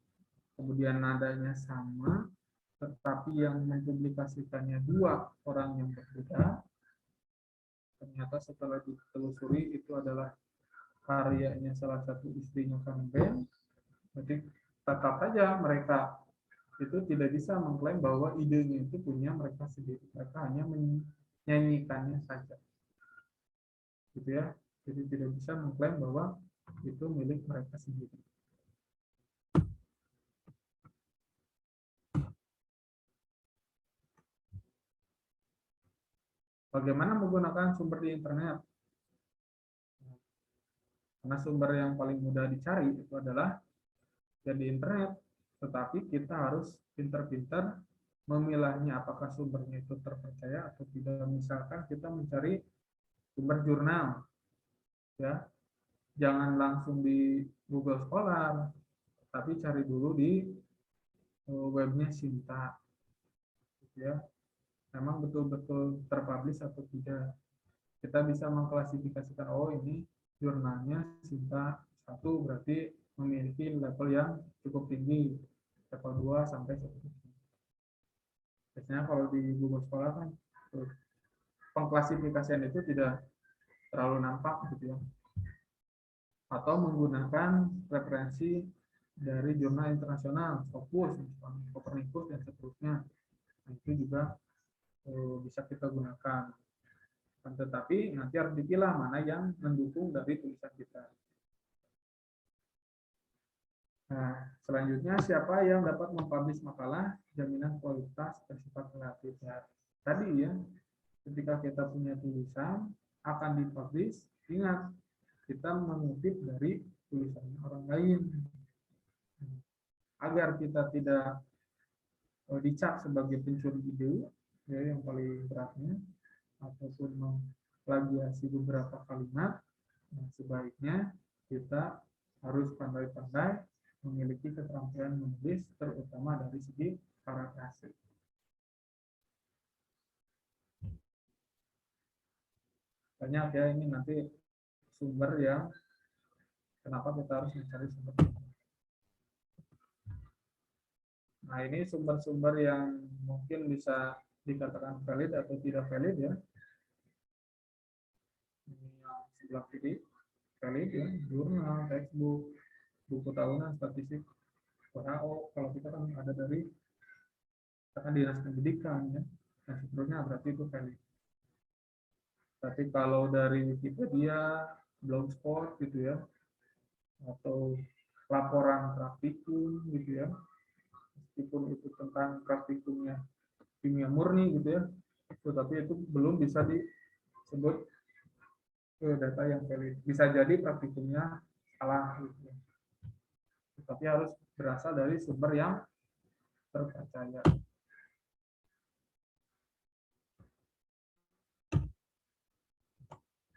Speaker 1: kemudian nadanya sama, tetapi yang mempublikasikannya dua orang yang berbeda. Ternyata setelah ditelusuri itu adalah karyanya salah satu istrinya Kangen Band. Jadi tetap saja mereka itu tidak bisa mengklaim bahwa idenya itu punya mereka sendiri. Mereka hanya menyanyikannya saja. Gitu ya. Jadi tidak bisa mengklaim bahwa itu milik mereka sendiri. Bagaimana menggunakan sumber di internet? Karena sumber yang paling mudah dicari itu adalah ya di internet, tetapi kita harus pintar-pintar memilahnya apakah sumbernya itu terpercaya atau tidak. Misalkan kita mencari sumber jurnal, ya jangan langsung di Google Scholar, tapi cari dulu di webnya Sinta, ya memang betul-betul terpublish atau tidak. Kita bisa mengklasifikasikan, oh ini jurnalnya Sinta 1 berarti memiliki level yang cukup tinggi, level 2 sampai seterusnya. Biasanya kalau di Google Scholar kan pengklasifikasian itu tidak terlalu nampak gitu ya. Atau menggunakan referensi dari jurnal internasional, Scopus, Copernicus dan seterusnya. Nah, itu juga bisa kita gunakan. Tetapi nanti harus dipilah mana yang mendukung dari tulisan kita. Nah, selanjutnya siapa yang dapat mempublish makalah jaminan kualitas bersifat relatif. Ya, tadi ya, ketika kita punya tulisan akan dipublish, ingat kita mengutip dari tulisan orang lain agar kita tidak dicap sebagai pencuri ide, ya yang paling beratnya, ataupun memplagiasi beberapa kalimat. Nah, sebaiknya kita harus pandai-pandai memiliki keterampilan menulis, terutama dari segi parafrase. Banyak ya ini nanti sumber yang kenapa kita harus mencari sumber. Nah, ini sumber-sumber yang mungkin bisa dikatakan valid atau tidak valid ya. Ini yang sebelah kiri valid ya, jurnal, textbook, buku tahunan, statistik, WHO. Kalau kita kan ada dari dinas pendidikan ya, dan seterusnya berarti itu valid. Tapi kalau dari Wikipedia, Blogspot gitu ya, atau laporan praktikum gitu ya, meskipun itu tentang praktikumnya kimia murni gitu ya, tetapi itu belum bisa disebut data yang valid. Bisa jadi praktikumnya salah gitu ya. Tetapi harus berasal dari sumber yang terpercaya.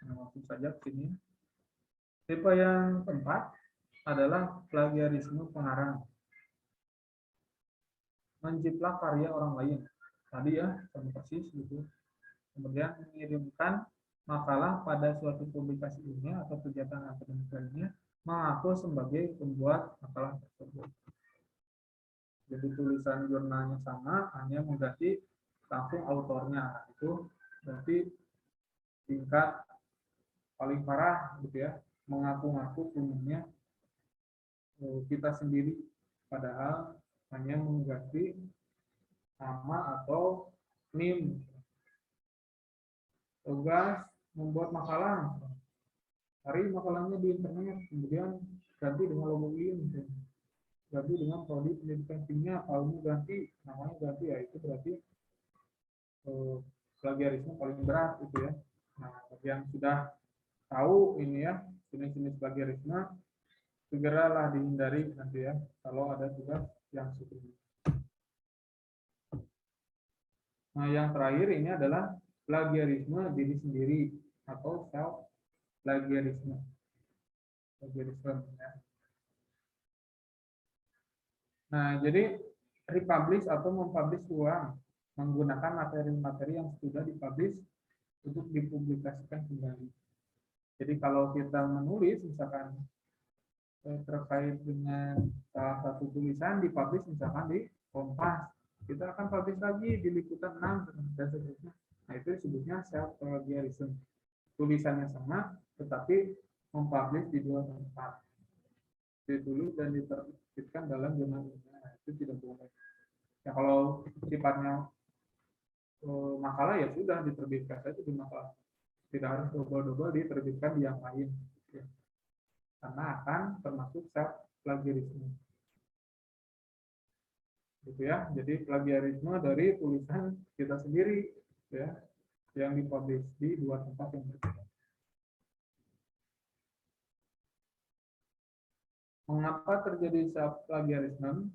Speaker 1: Nah, langsung saja ke sini. Tipe yang keempat adalah plagiarisme pengarang. Menjiplak karya orang lain. Tadi ya, sama persis gitu. Kemudian mengirimkan makalah pada suatu publikasi ilmiah atau kegiatan akademik lainnya, mengaku sebagai pembuat makalah tersebut. Jadi tulisan jurnalnya sama, hanya mengganti langsung autornya. Itu berarti tingkat paling parah gitu ya, mengaku-ngaku punyanya kita sendiri, padahal hanya mengganti nama atau NIM. Tugas membuat makalah, cari makalahnya di internet, kemudian ganti dengan logo IN, ganti dengan prodi pendidikan kimia, tahunnya ganti, namanya ganti, ya itu berarti plagiarisme paling berat itu ya. Nah, bagi yang sudah tahu ini ya jenis-jenis plagiarisme, segeralah dihindari nanti ya kalau ada tugas yang seperti ini. Nah, yang terakhir ini adalah plagiarisme diri sendiri atau self plagiarisme. Ya. Nah, jadi republish atau mempublish ulang menggunakan materi-materi yang sudah dipublish untuk dipublikasikan kembali. Jadi kalau kita menulis misalkan terkait dengan salah satu tulisan dipublish misalkan di Kompas, kita akan publish lagi di Liputan 6 dan seterusnya. Nah, itu disebutnya self plagiarism. Tulisannya sama, tetapi mempublish di dua tempat. Ditulis dan diterbitkan dalam jurnal ilmiah. Nah, itu tidak boleh. Ya, kalau sifatnya makalah ya sudah diterbitkan saja di makalah. Tidak harus double-double diterbitkan di yang lain. Ya. Karena akan termasuk self plagiarisme. Gitu ya. Jadi plagiarisme dari tulisan kita sendiri ya, yang dipublish di dua tempat yang berbeda. Mengapa terjadi self plagiarisme?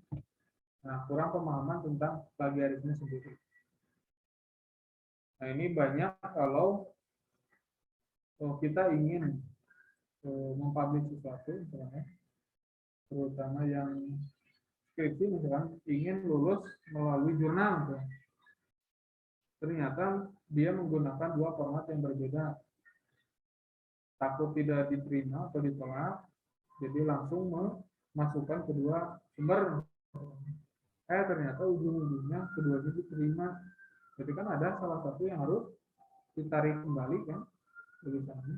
Speaker 1: Nah, kurang pemahaman tentang plagiarisme sendiri. Nah, ini banyak kalau kita ingin mempublish sesuatu, misalnya, terutama yang skripsi, misalkan ingin lulus melalui jurnal, misalnya. Ternyata dia menggunakan dua format yang berbeda. Takut tidak diterima atau ditolak, jadi langsung memasukkan kedua sumber. Ternyata ujung-ujungnya keduanya diterima. Jadi kan ada salah satu yang harus ditarik kembali kan, tulisannya.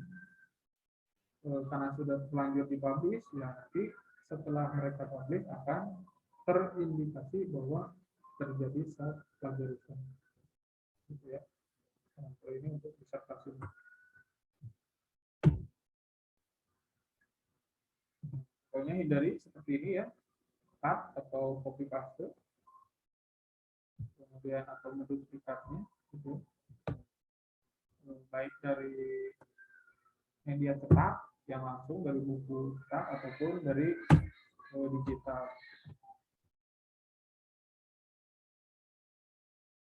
Speaker 1: Karena sudah terlanjur dipublish, ya nanti setelah mereka publish akan terindikasi bahwa terjadi self plagiarisme. Gitu ya. Nah, ini untuk disertasi. Pokoknya hindari seperti ini ya, cut atau copy paste, kemudian atau menduplikatnya, gitu. Baik dari media cetak yang langsung dari buku cetak ataupun dari digital.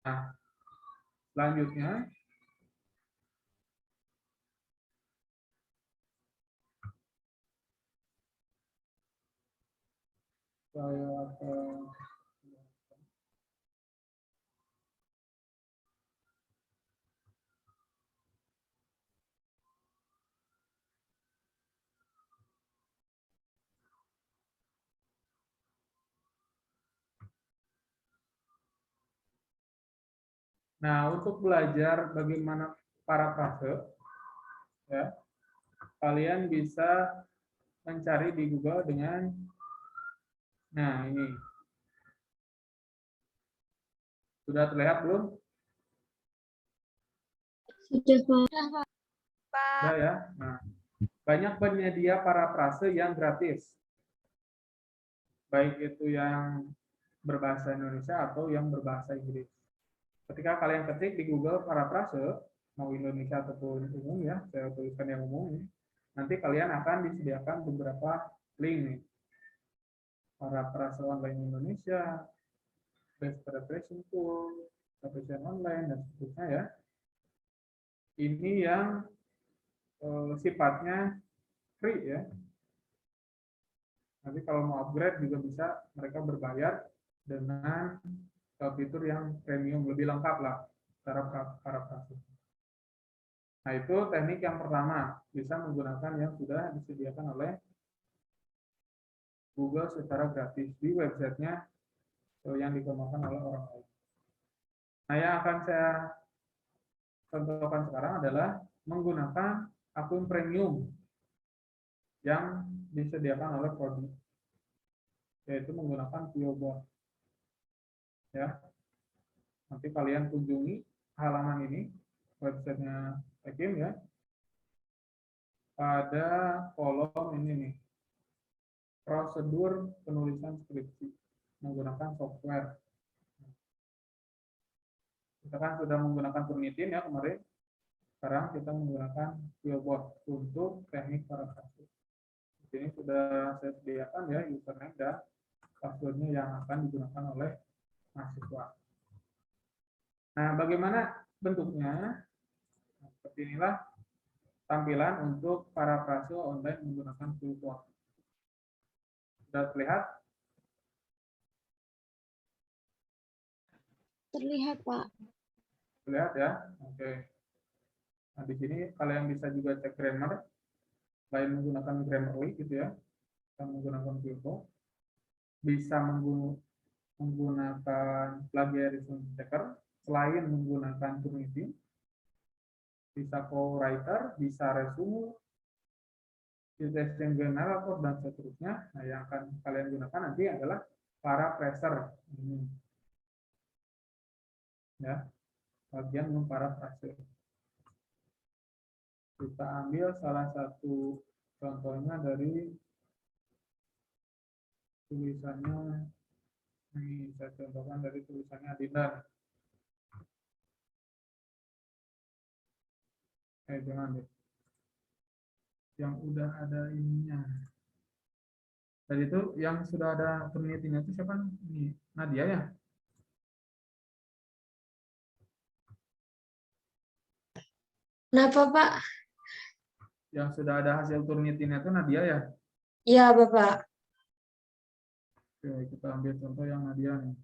Speaker 1: Nah, selanjutnya saya akan untuk belajar bagaimana parafrase, ya, kalian bisa mencari di Google dengan, nah ini, sudah terlihat belum?
Speaker 2: Sudah, Pak.
Speaker 1: Sudah ya. Nah, banyak penyedia parafrase yang gratis, baik itu yang berbahasa Indonesia atau yang berbahasa Inggris. Ketika kalian ketik di Google parafrase, mau Indonesia ataupun umum ya, saya tuliskan yang umum, nanti kalian akan disediakan beberapa link nih. Parafrase online Indonesia, best preparation tool, preparation online, dan seterusnya ya. Ini yang sifatnya free ya. Nanti kalau mau upgrade juga bisa mereka berbayar dengan fitur yang premium, lebih lengkap lah cara parafrase. Nah, itu teknik yang pertama, bisa menggunakan yang sudah disediakan oleh Google secara gratis di websitenya yang dikembangkan oleh orang lain. Nah, yang akan saya contohkan sekarang adalah menggunakan akun premium yang disediakan oleh Prodi, yaitu menggunakan PioBot. Ya, nanti kalian kunjungi halaman ini, websitenya Tekim ya. Pada kolom ini nih, prosedur penulisan skripsi menggunakan software. Kita kan sudah menggunakan Turnitin ya kemarin. Sekarang kita menggunakan PioBot untuk teknik parafrase. Ini sudah saya sediakan ya username dan passwordnya yang akan digunakan oleh mahasiswa. Nah, bagaimana bentuknya? Nah, seperti inilah tampilan untuk parafrase online menggunakan PioBot. Sudah terlihat?
Speaker 2: Terlihat, Pak.
Speaker 1: Terlihat ya? Oke. Nah, di sini kalian bisa juga cek grammar, selain menggunakan Grammarly gitu ya, kita menggunakan PioBot, bisa menggunakan plagiarism checker, selain menggunakan Turnitin, bisa co-writer, bisa resume, citation generator, dan seterusnya. Nah, yang akan kalian gunakan nanti adalah paraphraser. Ini. Ya, bagian memparafrase. Kita ambil salah satu contohnya dari tulisannya, ini saya contohkan dari tulisannya Adinda. Jangan deh. Yang udah ada ininya. Tadi itu yang sudah ada penelitiannya itu siapa? Ini Nadia ya?
Speaker 4: Kenapa, Pak?
Speaker 1: Yang sudah ada hasil penelitiannya itu Nadia ya?
Speaker 4: Iya, Bapak.
Speaker 1: Oke, kita ambil contoh yang Nadia nih.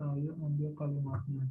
Speaker 1: Saya ambil kalimatnya.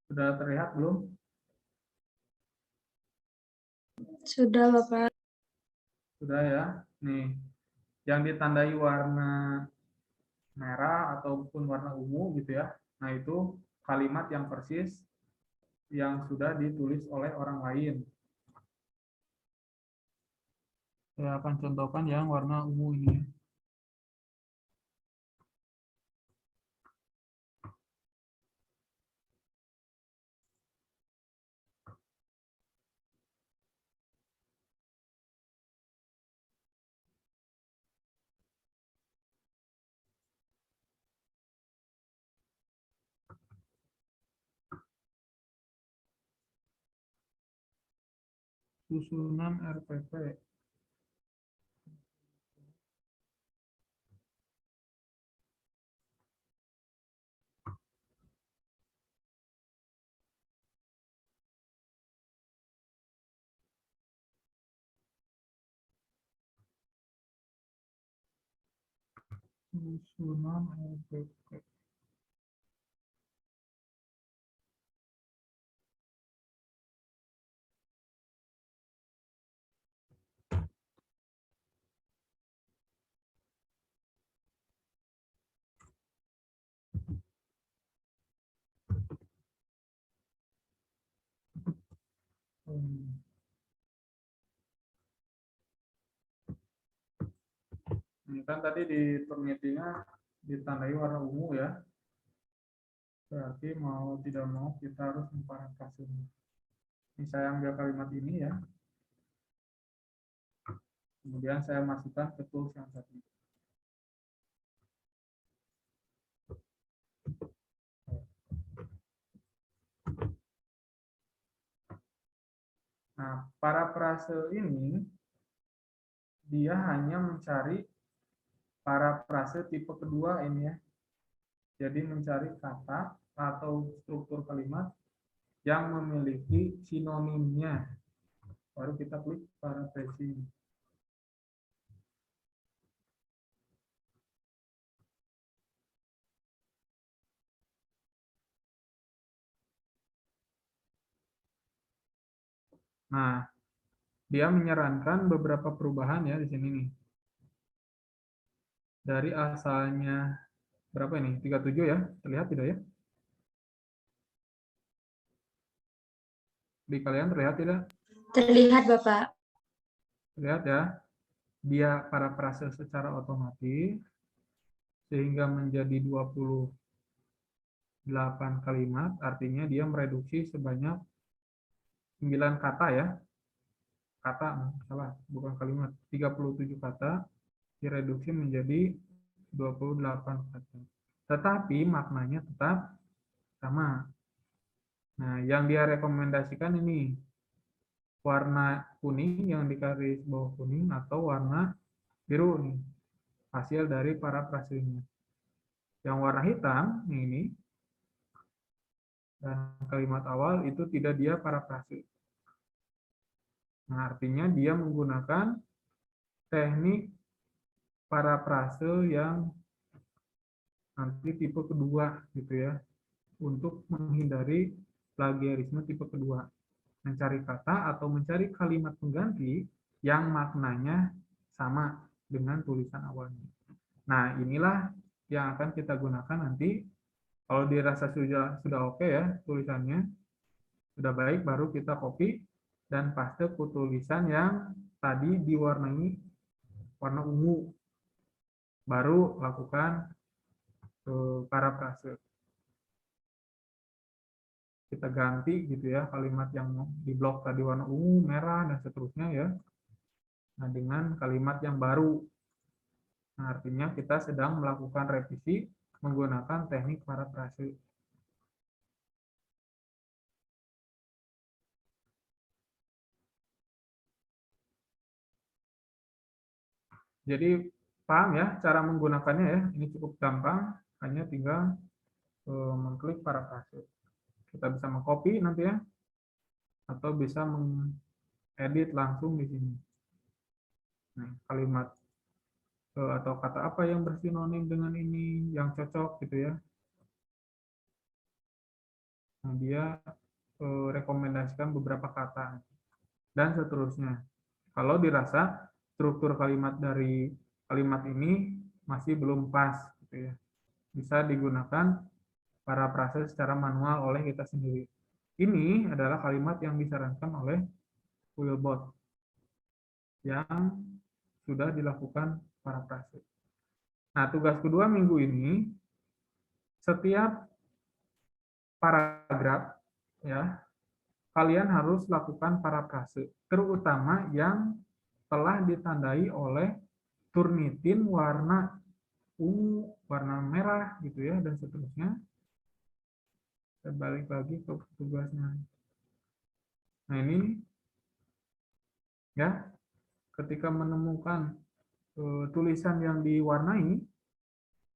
Speaker 1: Sudah terlihat belum?
Speaker 4: Sudah, Bapak.
Speaker 1: Sudah ya. Nih, yang ditandai warna merah ataupun warna ungu gitu ya. Nah, itu kalimat yang persis yang sudah ditulis oleh orang lain. Saya akan contohkan yang warna ungu ini. Susunan RPP. Susunan RPP. Ini kan tadi di penelitiannya ditandai warna ungu ya. Berarti mau tidak mau kita harus memparafrasenya. Ini saya ambil kalimat ini ya. Kemudian saya masukkan ke tools yang tadi. Nah, parafrase ini dia hanya mencari parafrase tipe kedua ini ya. Jadi mencari kata atau struktur kalimat yang memiliki sinonimnya. Baru kita klik paraphrasing. Nah, dia menyarankan beberapa perubahan ya di sini nih. Dari asalnya berapa ini? 37 ya? Terlihat tidak ya? Di kalian terlihat tidak?
Speaker 4: Terlihat, Bapak.
Speaker 1: Terlihat ya? Dia parafrase secara otomatis sehingga menjadi 28 kalimat, artinya dia mereduksi sebanyak 9 kata ya. Kata, salah, bukan kalimat. 37 kata direduksi menjadi 28 kata. Tetapi maknanya tetap sama. Nah, yang dia rekomendasikan ini warna kuning yang digaris bawah kuning atau warna biru nih, hasil dari parafrasenya. Yang warna hitam ini dan kalimat awal itu tidak dia parafrase. Nah, artinya dia menggunakan teknik parafrase yang nanti tipe kedua gitu ya, untuk menghindari plagiarisme tipe kedua. Mencari kata atau mencari kalimat pengganti yang maknanya sama dengan tulisan awalnya. Nah, inilah yang akan kita gunakan nanti. Kalau dirasa sudah oke ya tulisannya, sudah baik, baru kita copy dan paste ke tulisan yang tadi diwarnai warna ungu. Baru lakukan parafrase. Kita ganti gitu ya kalimat yang di blok tadi warna ungu, merah, dan seterusnya ya. Nah, dengan kalimat yang baru. Nah, artinya kita sedang melakukan revisi menggunakan teknik parafrase. Jadi paham ya cara menggunakannya ya. Ini cukup gampang, hanya tinggal mengklik parafrase. Kita bisa mengcopy nanti ya, atau bisa mengedit langsung di sini. Nah, kalimat atau kata apa yang bersinonim dengan ini, yang cocok gitu ya. Nah, dia rekomendasikan beberapa kata dan seterusnya. Kalau dirasa struktur kalimat dari kalimat ini masih belum pas gitu ya, bisa digunakan parafrase secara manual oleh kita sendiri. Ini adalah kalimat yang disarankan oleh Wilbot yang sudah dilakukan parafrase. Nah, tugas kedua minggu ini, setiap paragraf ya, kalian harus lakukan parafrase, terutama yang telah ditandai oleh Turnitin warna ungu, warna merah gitu ya, dan seterusnya. Kita balik lagi ke tugasnya. Nah, ini ya, ketika menemukan tulisan yang diwarnai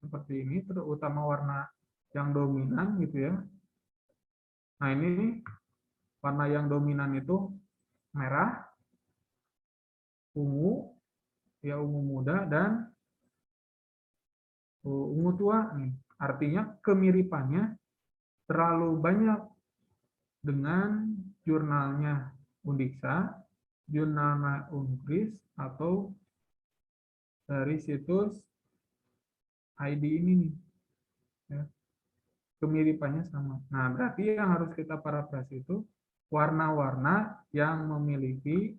Speaker 1: seperti ini, terutama warna yang dominan gitu ya. Nah, ini warna yang dominan itu merah, ungu, ya ungu muda, dan ungu tua nih. Artinya kemiripannya terlalu banyak dengan jurnalnya Undiksa, jurnalnya Unkris, atau dari situs ID ini nih. Ya. Kemiripannya sama. Nah, berarti yang harus kita parafrase itu warna-warna yang memiliki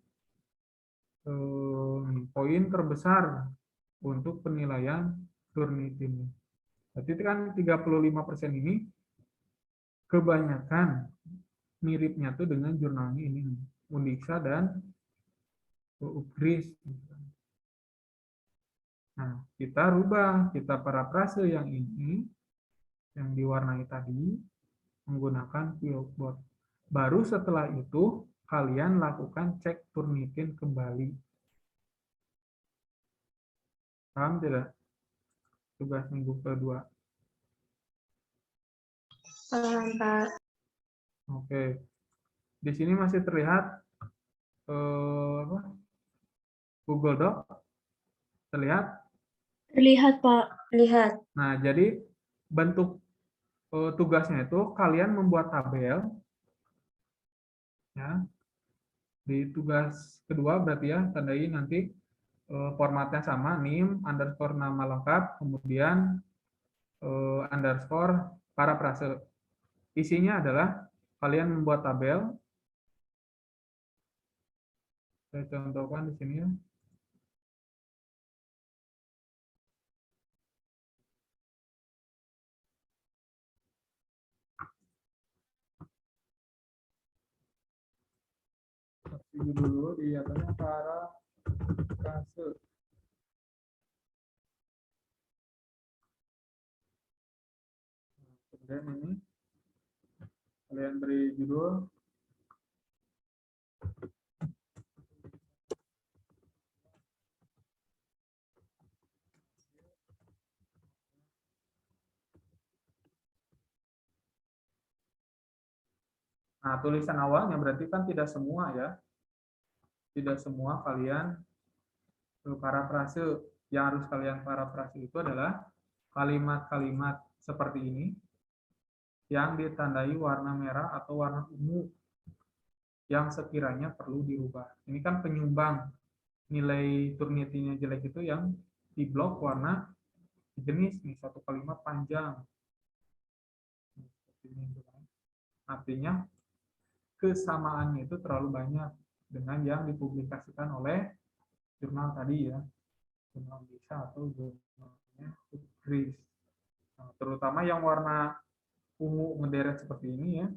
Speaker 1: poin terbesar untuk penilaian Turnitin. Berarti kan 35% ini kebanyakan miripnya tuh dengan jurnalnya ini, Undiksa dan Unkris. Nah, kita rubah, kita parafrase yang ini, yang diwarnai tadi, menggunakan Wilbot. Baru setelah itu, kalian lakukan cek Turnitin kembali. Paham tidak? Tugas minggu kedua.
Speaker 4: Paham, Pak.
Speaker 1: Oke. Di sini masih terlihat Google Doc. Terlihat?
Speaker 2: Terlihat, Pak.
Speaker 4: Lihat.
Speaker 1: Nah, jadi bentuk tugasnya itu kalian membuat tabel. Ya. Di tugas kedua berarti ya, tandai nanti formatnya sama, NIM, underscore nama lengkap, kemudian underscore parafrase. Isinya adalah kalian membuat tabel. Saya contohkan di sini ya. Kasih dulu diatasnya parafrase. Kemudian ini kalian beri judul. Nah, tulisan awalnya berarti kan tidak semua ya. Tidak semua kalian parafrase. Yang harus kalian parafrase itu adalah kalimat-kalimat seperti ini yang ditandai warna merah atau warna ungu yang sekiranya perlu dirubah. Ini kan penyumbang nilai Turnitin-nya jelek itu yang di blok warna jenis nih 1 kalimat panjang. Artinya kesamaannya itu terlalu banyak dengan yang dipublikasikan oleh jurnal tadi ya, jurnal bisa atau jurnalnya Gris. Nah, terutama yang warna ungu ngederet seperti ini ya.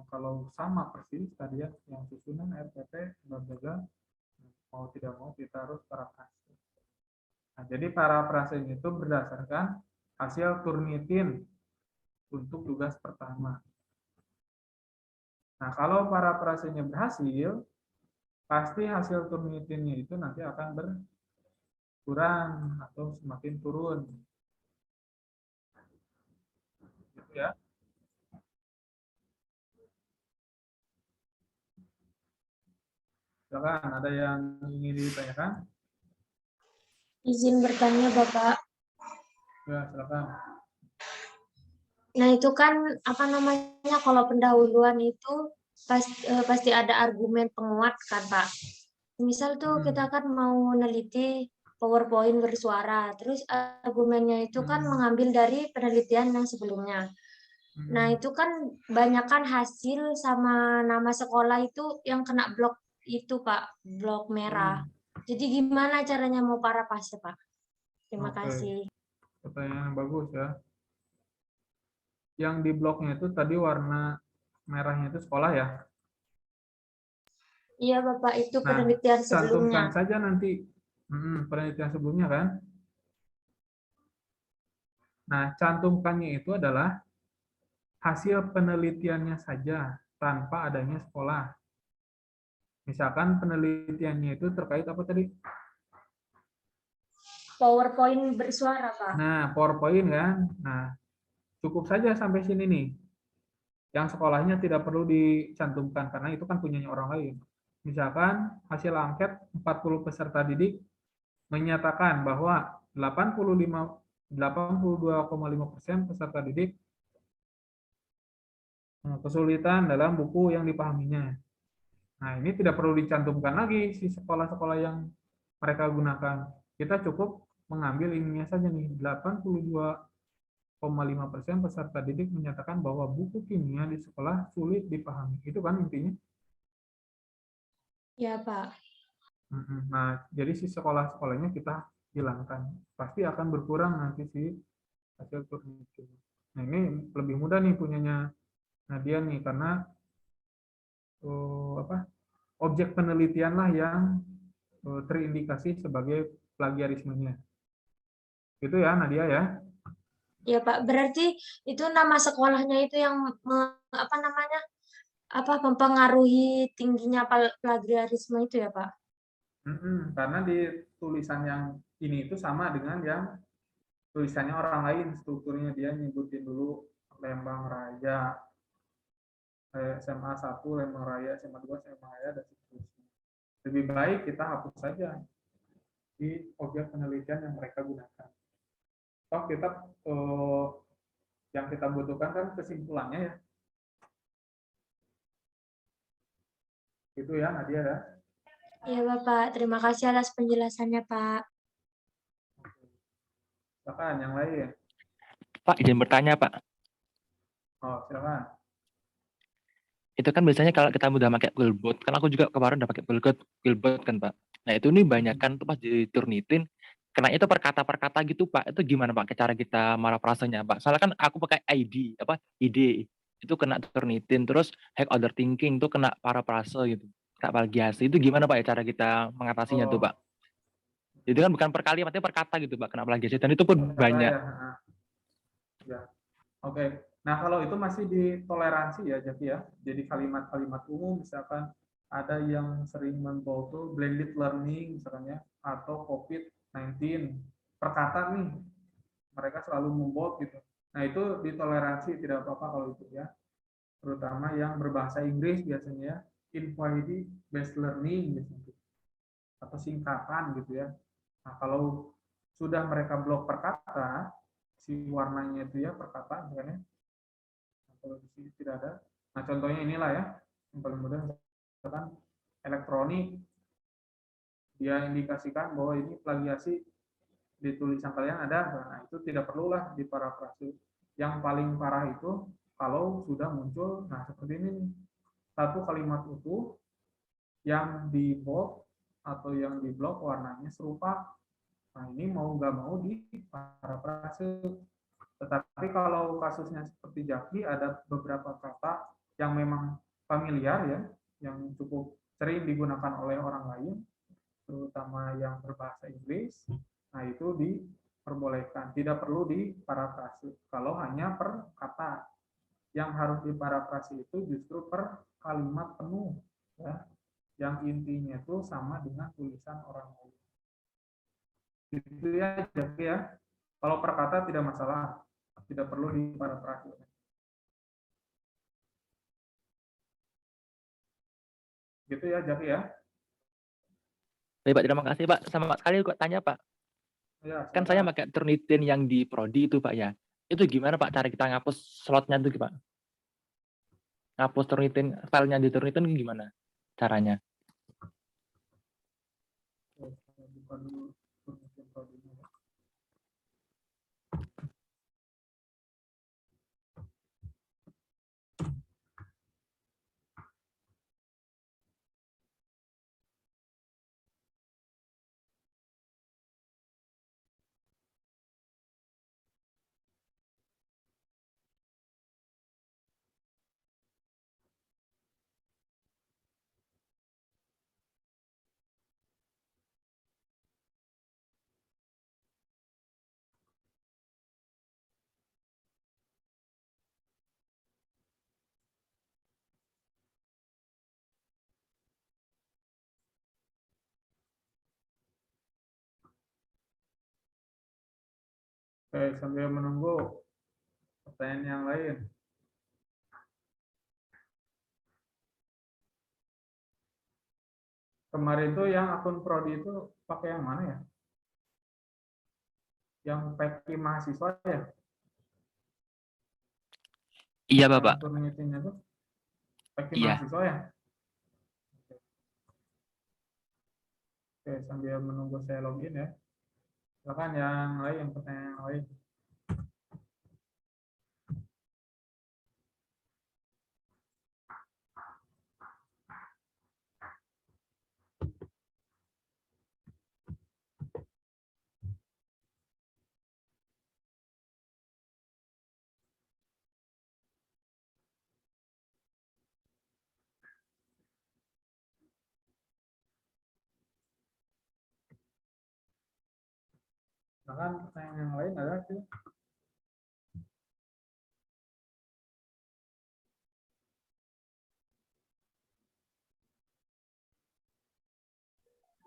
Speaker 1: Kalau sama persis tadi ya, yang susunan RPP bla mau tidak mau kita harus parafrase. Nah, jadi parafrase itu berdasarkan hasil Turnitin untuk tugas pertama. Nah, kalau parafrasenya berhasil, pasti hasil Turnitinnya itu nanti akan berkurang atau semakin turun. Gitu ya. Silakan, ada yang ingin ditanyakan?
Speaker 2: Izin bertanya, Bapak.
Speaker 1: Ya, silakan.
Speaker 2: Nah, itu kan apa namanya kalau pendahuluan itu pasti ada argumen penguat kan, Pak. Misal tuh kita kan mau neliti PowerPoint bersuara, terus argumennya itu kan mengambil dari penelitian yang sebelumnya. Nah, itu kan banyakkan hasil sama nama sekolah itu yang kena blok itu, Pak, blok merah. Jadi gimana caranya mau parafrase, Pak? Terima kasih.
Speaker 1: Pertanyaan yang bagus ya. Yang di bloknya itu tadi warna merahnya itu sekolah ya?
Speaker 2: Iya, Bapak, itu
Speaker 1: Nah,
Speaker 2: penelitian sebelumnya.
Speaker 1: cantumkan saja nanti penelitian sebelumnya kan. Nah, cantumkannya itu adalah hasil penelitiannya saja tanpa adanya sekolah. Misalkan penelitiannya itu terkait apa tadi?
Speaker 2: PowerPoint bersuara, Pak.
Speaker 1: Nah, PowerPoint kan. Nah, cukup saja sampai sini nih. Yang sekolahnya tidak perlu dicantumkan karena itu kan punyanya orang lain. Misalkan hasil angket 40 peserta didik menyatakan bahwa 82,5% peserta didik kesulitan dalam buku yang dipahaminya. Nah, ini tidak perlu dicantumkan lagi si sekolah-sekolah yang mereka gunakan. Kita cukup mengambil ininya saja nih, 82,5% peserta didik menyatakan bahwa buku kimia di sekolah sulit dipahami. Itu kan intinya.
Speaker 2: Ya, Pak.
Speaker 1: Nah, jadi si sekolah-sekolahnya kita hilangkan. Pasti akan berkurang nanti si hasil Turnitin. Nah, ini lebih mudah nih punyanya Nadia nih, karena objek penelitian lah yang terindikasi sebagai plagiarismenya. Itu ya Nadia ya.
Speaker 2: Ya, Pak. Berarti itu nama sekolahnya itu yang apa namanya? Mempengaruhi tingginya plagiarisme itu ya, Pak?
Speaker 1: Karena di tulisan yang ini itu sama dengan yang tulisannya orang lain, strukturnya dia nyebutin dulu Lembang Raya, SMA 1, Lembang Raya, SMA 2, Lembang Raya, dan seterusnya. Lebih baik kita hapus saja di objek penelitian yang mereka gunakan. Toh kita yang kita butuhkan kan kesimpulannya ya. Itu ya Nadia ya.
Speaker 2: Iya, Bapak. Terima kasih atas penjelasannya, Pak.
Speaker 1: Silakan yang lain.
Speaker 5: Pak, izin bertanya, Pak.
Speaker 1: Oh, silakan.
Speaker 5: Itu kan biasanya kalau kita udah pakai Googlebot, kan aku juga kemarin udah pakai Googlebot kan, Pak. Nah, itu nih banyak kan tuh pas diturnitin, kena itu per kata gitu, Pak. Itu gimana, Pak, cara kita parafrasenya, Pak? Soalnya kan aku pakai ide. Itu kena turnitin, terus hack order thinking itu kena parafrase gitu. Kena plagiasi. Itu gimana, Pak, ya cara kita mengatasinya tuh, Pak? Itu kan bukan per kalimat, per kata gitu, Pak, kena plagiasi. Dan itu pun banyak.
Speaker 1: Ya. Oke. Nah, kalau itu masih ditoleransi ya, Jaki ya. Jadi kalimat-kalimat umum misalkan ada yang sering membawa blended learning misalnya atau COVID-19 perkata nih. Mereka selalu membawa gitu. Nah, itu ditoleransi tidak apa-apa kalau itu ya. Terutama yang berbahasa Inggris biasanya ya, inquiry based learning biasanya. Atau singkatan gitu ya. Nah, kalau sudah mereka blok perkata, si warnanya itu ya perkataan misalnya, kalau di sini tidak ada. Nah, contohnya inilah ya, yang paling mudah misalkan elektronik dia indikasikan bahwa ini plagiasi di tulisan kalian ada, nah itu tidak perlulah diparafrase. Yang paling parah itu kalau sudah muncul, nah seperti ini nih, satu kalimat utuh yang di bold atau yang di block warnanya serupa. Nah ini mau nggak mau diparafrase. Tetapi kalau kasusnya seperti Jaki, ada beberapa kata yang memang familiar ya, yang cukup sering digunakan oleh orang lain, terutama yang berbahasa Inggris. Nah itu diperbolehkan, tidak perlu diparafrase. Kalau hanya per kata, yang harus diparafrase itu justru per kalimat penuh, ya, yang intinya itu sama dengan tulisan orang lain. Itu ya, jadi ya. Kalau per kata tidak masalah, tidak perlu diparafrase. Gitu ya, Jaki ya.
Speaker 5: Baik, Pak, terima kasih, Pak. Sama sekali kok tanya, Pak.
Speaker 1: Ya,
Speaker 5: Kan saya pakai Turnitin yang di Prodi itu, Pak, ya. Itu gimana, Pak, cara kita ngapus slotnya itu, Pak? Ngapus Turnitin, filenya di Turnitin gimana caranya?
Speaker 1: bukan dulu. Oke, sambil menunggu pertanyaan yang lain. Kemarin tuh yang akun Prodi itu pakai yang mana ya? Yang Peki mahasiswa ya?
Speaker 5: Iya,
Speaker 1: Yang
Speaker 5: Bapak.
Speaker 1: Turnitinnya tuh Peki
Speaker 5: Iya.
Speaker 1: mahasiswa ya? Oke, sambil menunggu saya login ya. Silakan yang lain, pertanyaan yang lain. Silakan pertanyaan yang lain ada sih.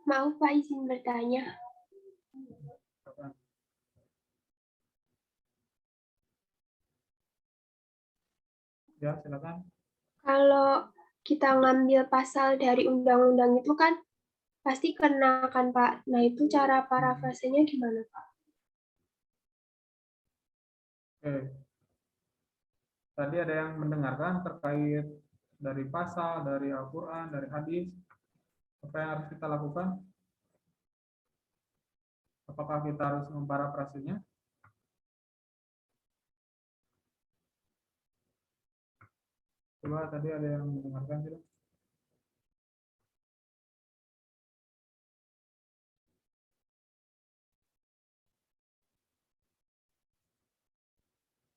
Speaker 4: Maaf Pak, izin bertanya.
Speaker 1: Silakan. Ya, silakan.
Speaker 4: Kalau kita ngambil pasal dari undang-undang itu kan pasti kena kan Pak. Nah itu cara parafrasenya gimana Pak?
Speaker 1: Oke. Tadi ada yang mendengarkan terkait dari pasal, dari Al-Quran, dari hadis. Apa yang harus kita lakukan? Apakah kita harus memparafrasenya? Coba tadi ada yang mendengarkan tidak?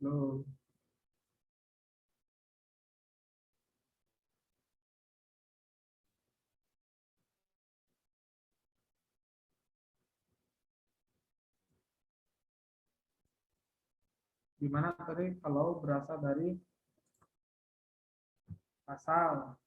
Speaker 1: Loh, gimana tadi kalau berasal dari pasal?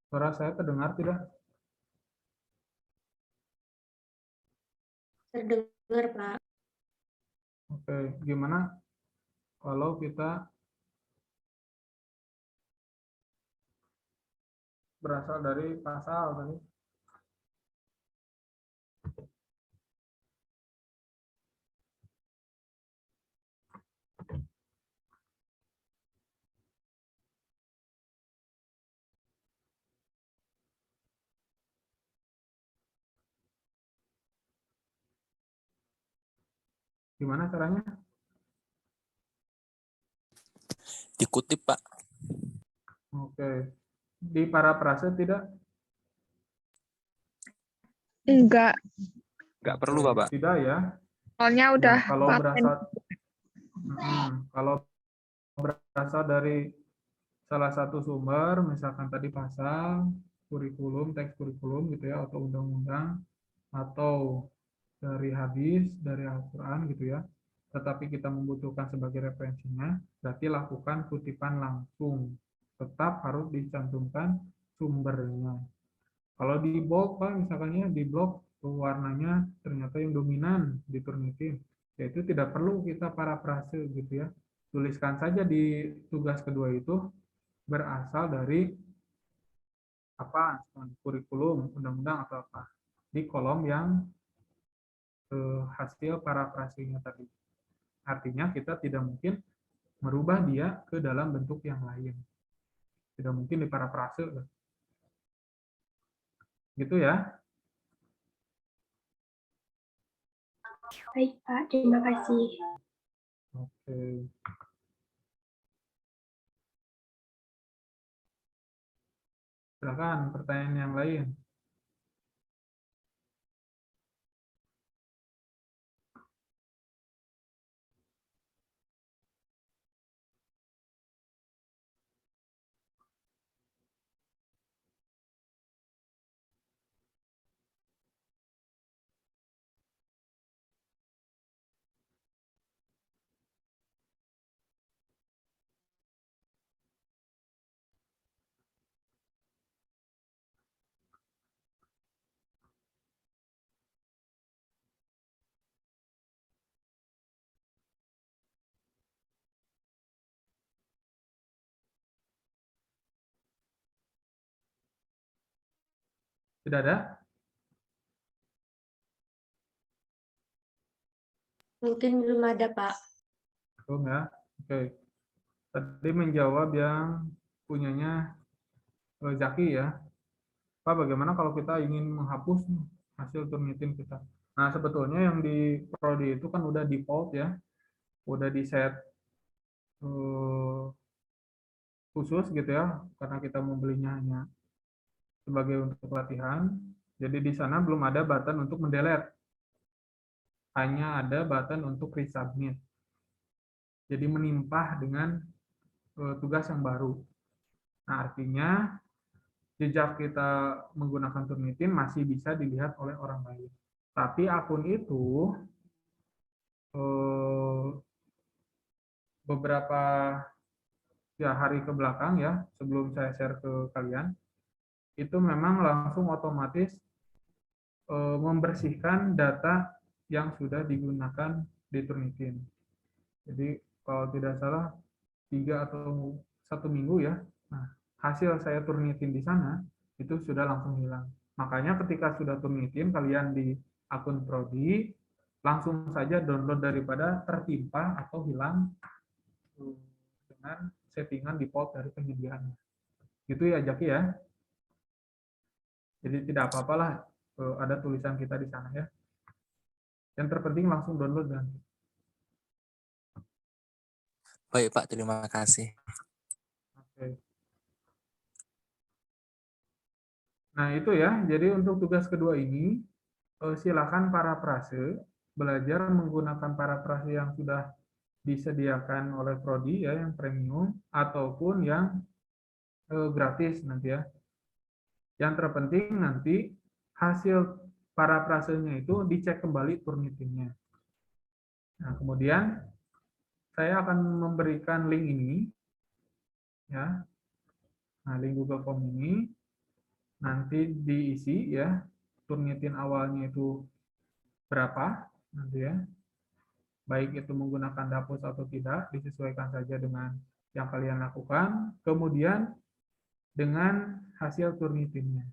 Speaker 1: Suara saya terdengar tidak?
Speaker 2: Terdengar, Pak.
Speaker 1: Oke, gimana kalau kita berasal dari pasal tadi? Gimana caranya?
Speaker 6: Dikutip, Pak.
Speaker 1: Oke. Di parafrase tidak?
Speaker 3: Enggak,
Speaker 6: Nggak perlu,
Speaker 1: Oke,
Speaker 6: Bapak.
Speaker 1: tidak ya.
Speaker 3: soalnya
Speaker 1: Ya,
Speaker 3: udah
Speaker 1: kalau
Speaker 3: paten.
Speaker 1: berasal dari salah satu sumber, misalkan tadi pasal, kurikulum, teks kurikulum gitu ya, atau undang-undang, atau dari hadis, dari Al-Quran gitu ya, tetapi kita membutuhkan sebagai referensinya, berarti lakukan kutipan langsung. Tetap harus dicantumkan sumbernya. Kalau di bold, Pak, misalkannya di blok warnanya ternyata yang dominan di Turnitin, yaitu tidak perlu kita parafrase gitu ya. Tuliskan saja di tugas kedua itu berasal dari apa, kurikulum, undang-undang atau apa, di kolom yang hasil parafrasenya tadi. Artinya kita tidak mungkin merubah dia ke dalam bentuk yang lain. Tidak mungkin diparafrase. Gitu ya.
Speaker 4: Baik, Pak. Terima kasih.
Speaker 1: Oke. Silakan pertanyaan yang lain. Tidak ada?
Speaker 2: Mungkin belum ada, Pak.
Speaker 1: Belum ya. Oke. Tadi menjawab yang punyanya Zaki ya. Pak, bagaimana kalau kita ingin menghapus hasil Turnitin kita? Nah, sebetulnya yang di Prodi itu kan udah default ya. Udah di set khusus gitu ya, karena kita membelinya hanya sebagai untuk latihan. Jadi di sana belum ada button untuk mendelete. Hanya ada button untuk resubmit. Jadi menimpah dengan tugas yang baru. Nah, artinya jejak kita menggunakan Turnitin masih bisa dilihat oleh orang lain. Tapi akun itu beberapa ya hari ke belakang ya, sebelum saya share ke kalian, itu memang langsung otomatis membersihkan data yang sudah digunakan di Turnitin. Jadi kalau tidak salah 3 atau 1 minggu ya, nah hasil saya Turnitin di sana itu sudah langsung hilang. Makanya ketika sudah Turnitin kalian di akun Prodi, langsung saja download daripada tertimpa atau hilang dengan settingan default dari penyediaannya. Gitu ya Jaki ya. Jadi tidak apa-apalah ada tulisan kita di sana ya. Yang terpenting langsung download dan.
Speaker 6: Baik, Pak. Terima kasih.
Speaker 1: Oke. Nah itu ya. Jadi untuk tugas kedua ini silakan parafrase, belajar menggunakan parafrase yang sudah disediakan oleh Prodi ya, yang premium ataupun yang gratis nanti ya. Yang terpenting nanti hasil parafrasenya itu dicek kembali Turnitinnya. Nah, kemudian saya akan memberikan link ini ya. Nah, link Google Form ini nanti diisi ya, Turnitin awalnya itu berapa nanti ya. Baik itu menggunakan dapus atau tidak, disesuaikan saja dengan yang kalian lakukan. Kemudian dengan hasil Turnitinnya.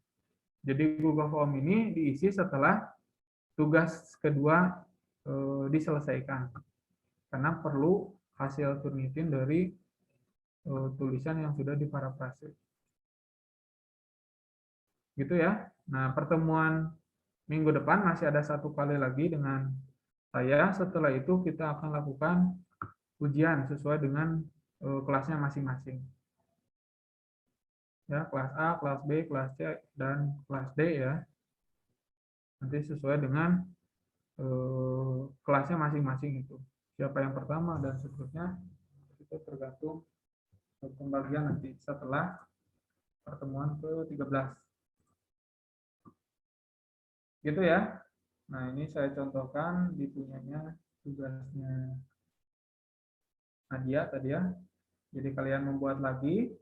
Speaker 1: Jadi Google Form ini diisi setelah tugas kedua diselesaikan. Karena perlu hasil Turnitin dari tulisan yang sudah diparafrase. Gitu ya. Nah, pertemuan minggu depan masih ada 1 kali lagi dengan saya. Setelah itu kita akan lakukan ujian sesuai dengan kelasnya masing-masing. Ya, kelas A, kelas B, kelas C, dan kelas D ya. Nanti sesuai dengan kelasnya masing-masing itu. Siapa yang pertama dan seterusnya itu tergantung pembagian nanti setelah pertemuan ke-13. Gitu ya. Nah, ini saya contohkan di punyanya tugasnya Nadia tadi ya. Jadi kalian membuat lagi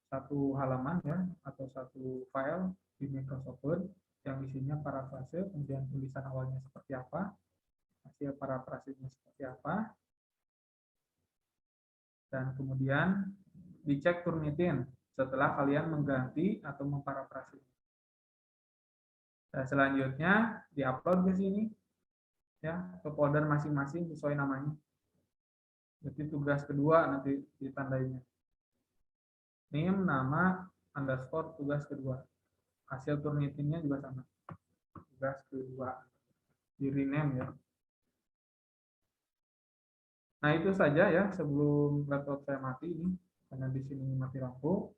Speaker 1: satu halaman ya, atau satu file di Microsoft Word yang isinya parafrase, kemudian tulisan awalnya seperti apa, hasil parafrasenya seperti apa, dan kemudian dicek Turnitin setelah kalian mengganti atau memparafrase. Dan selanjutnya diupload ke sini ya, ke folder masing-masing sesuai namanya. Jadi tugas kedua nanti ditandainya. Name, nama, underscore tugas kedua. Hasil Turnitinnya juga sama. Tugas kedua. Di rename ya. Nah, itu saja ya sebelum laptop saya mati ini, karena di sini mati lampu.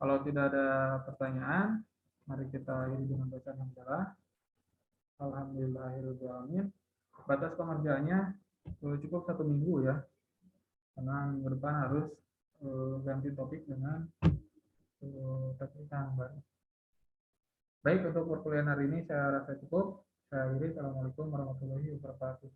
Speaker 1: Kalau tidak ada pertanyaan, mari kita akhiri dengan bacaan hamdalah. Alhamdulillahirobbilalamin. Batas pengerjaannya cukup 1 minggu ya, karena minggu depan harus ganti topik dengan topik yang baru. Baik, untuk perkuliahan hari ini saya rasa cukup. Saya akhiri. Assalamualaikum warahmatullahi wabarakatuh.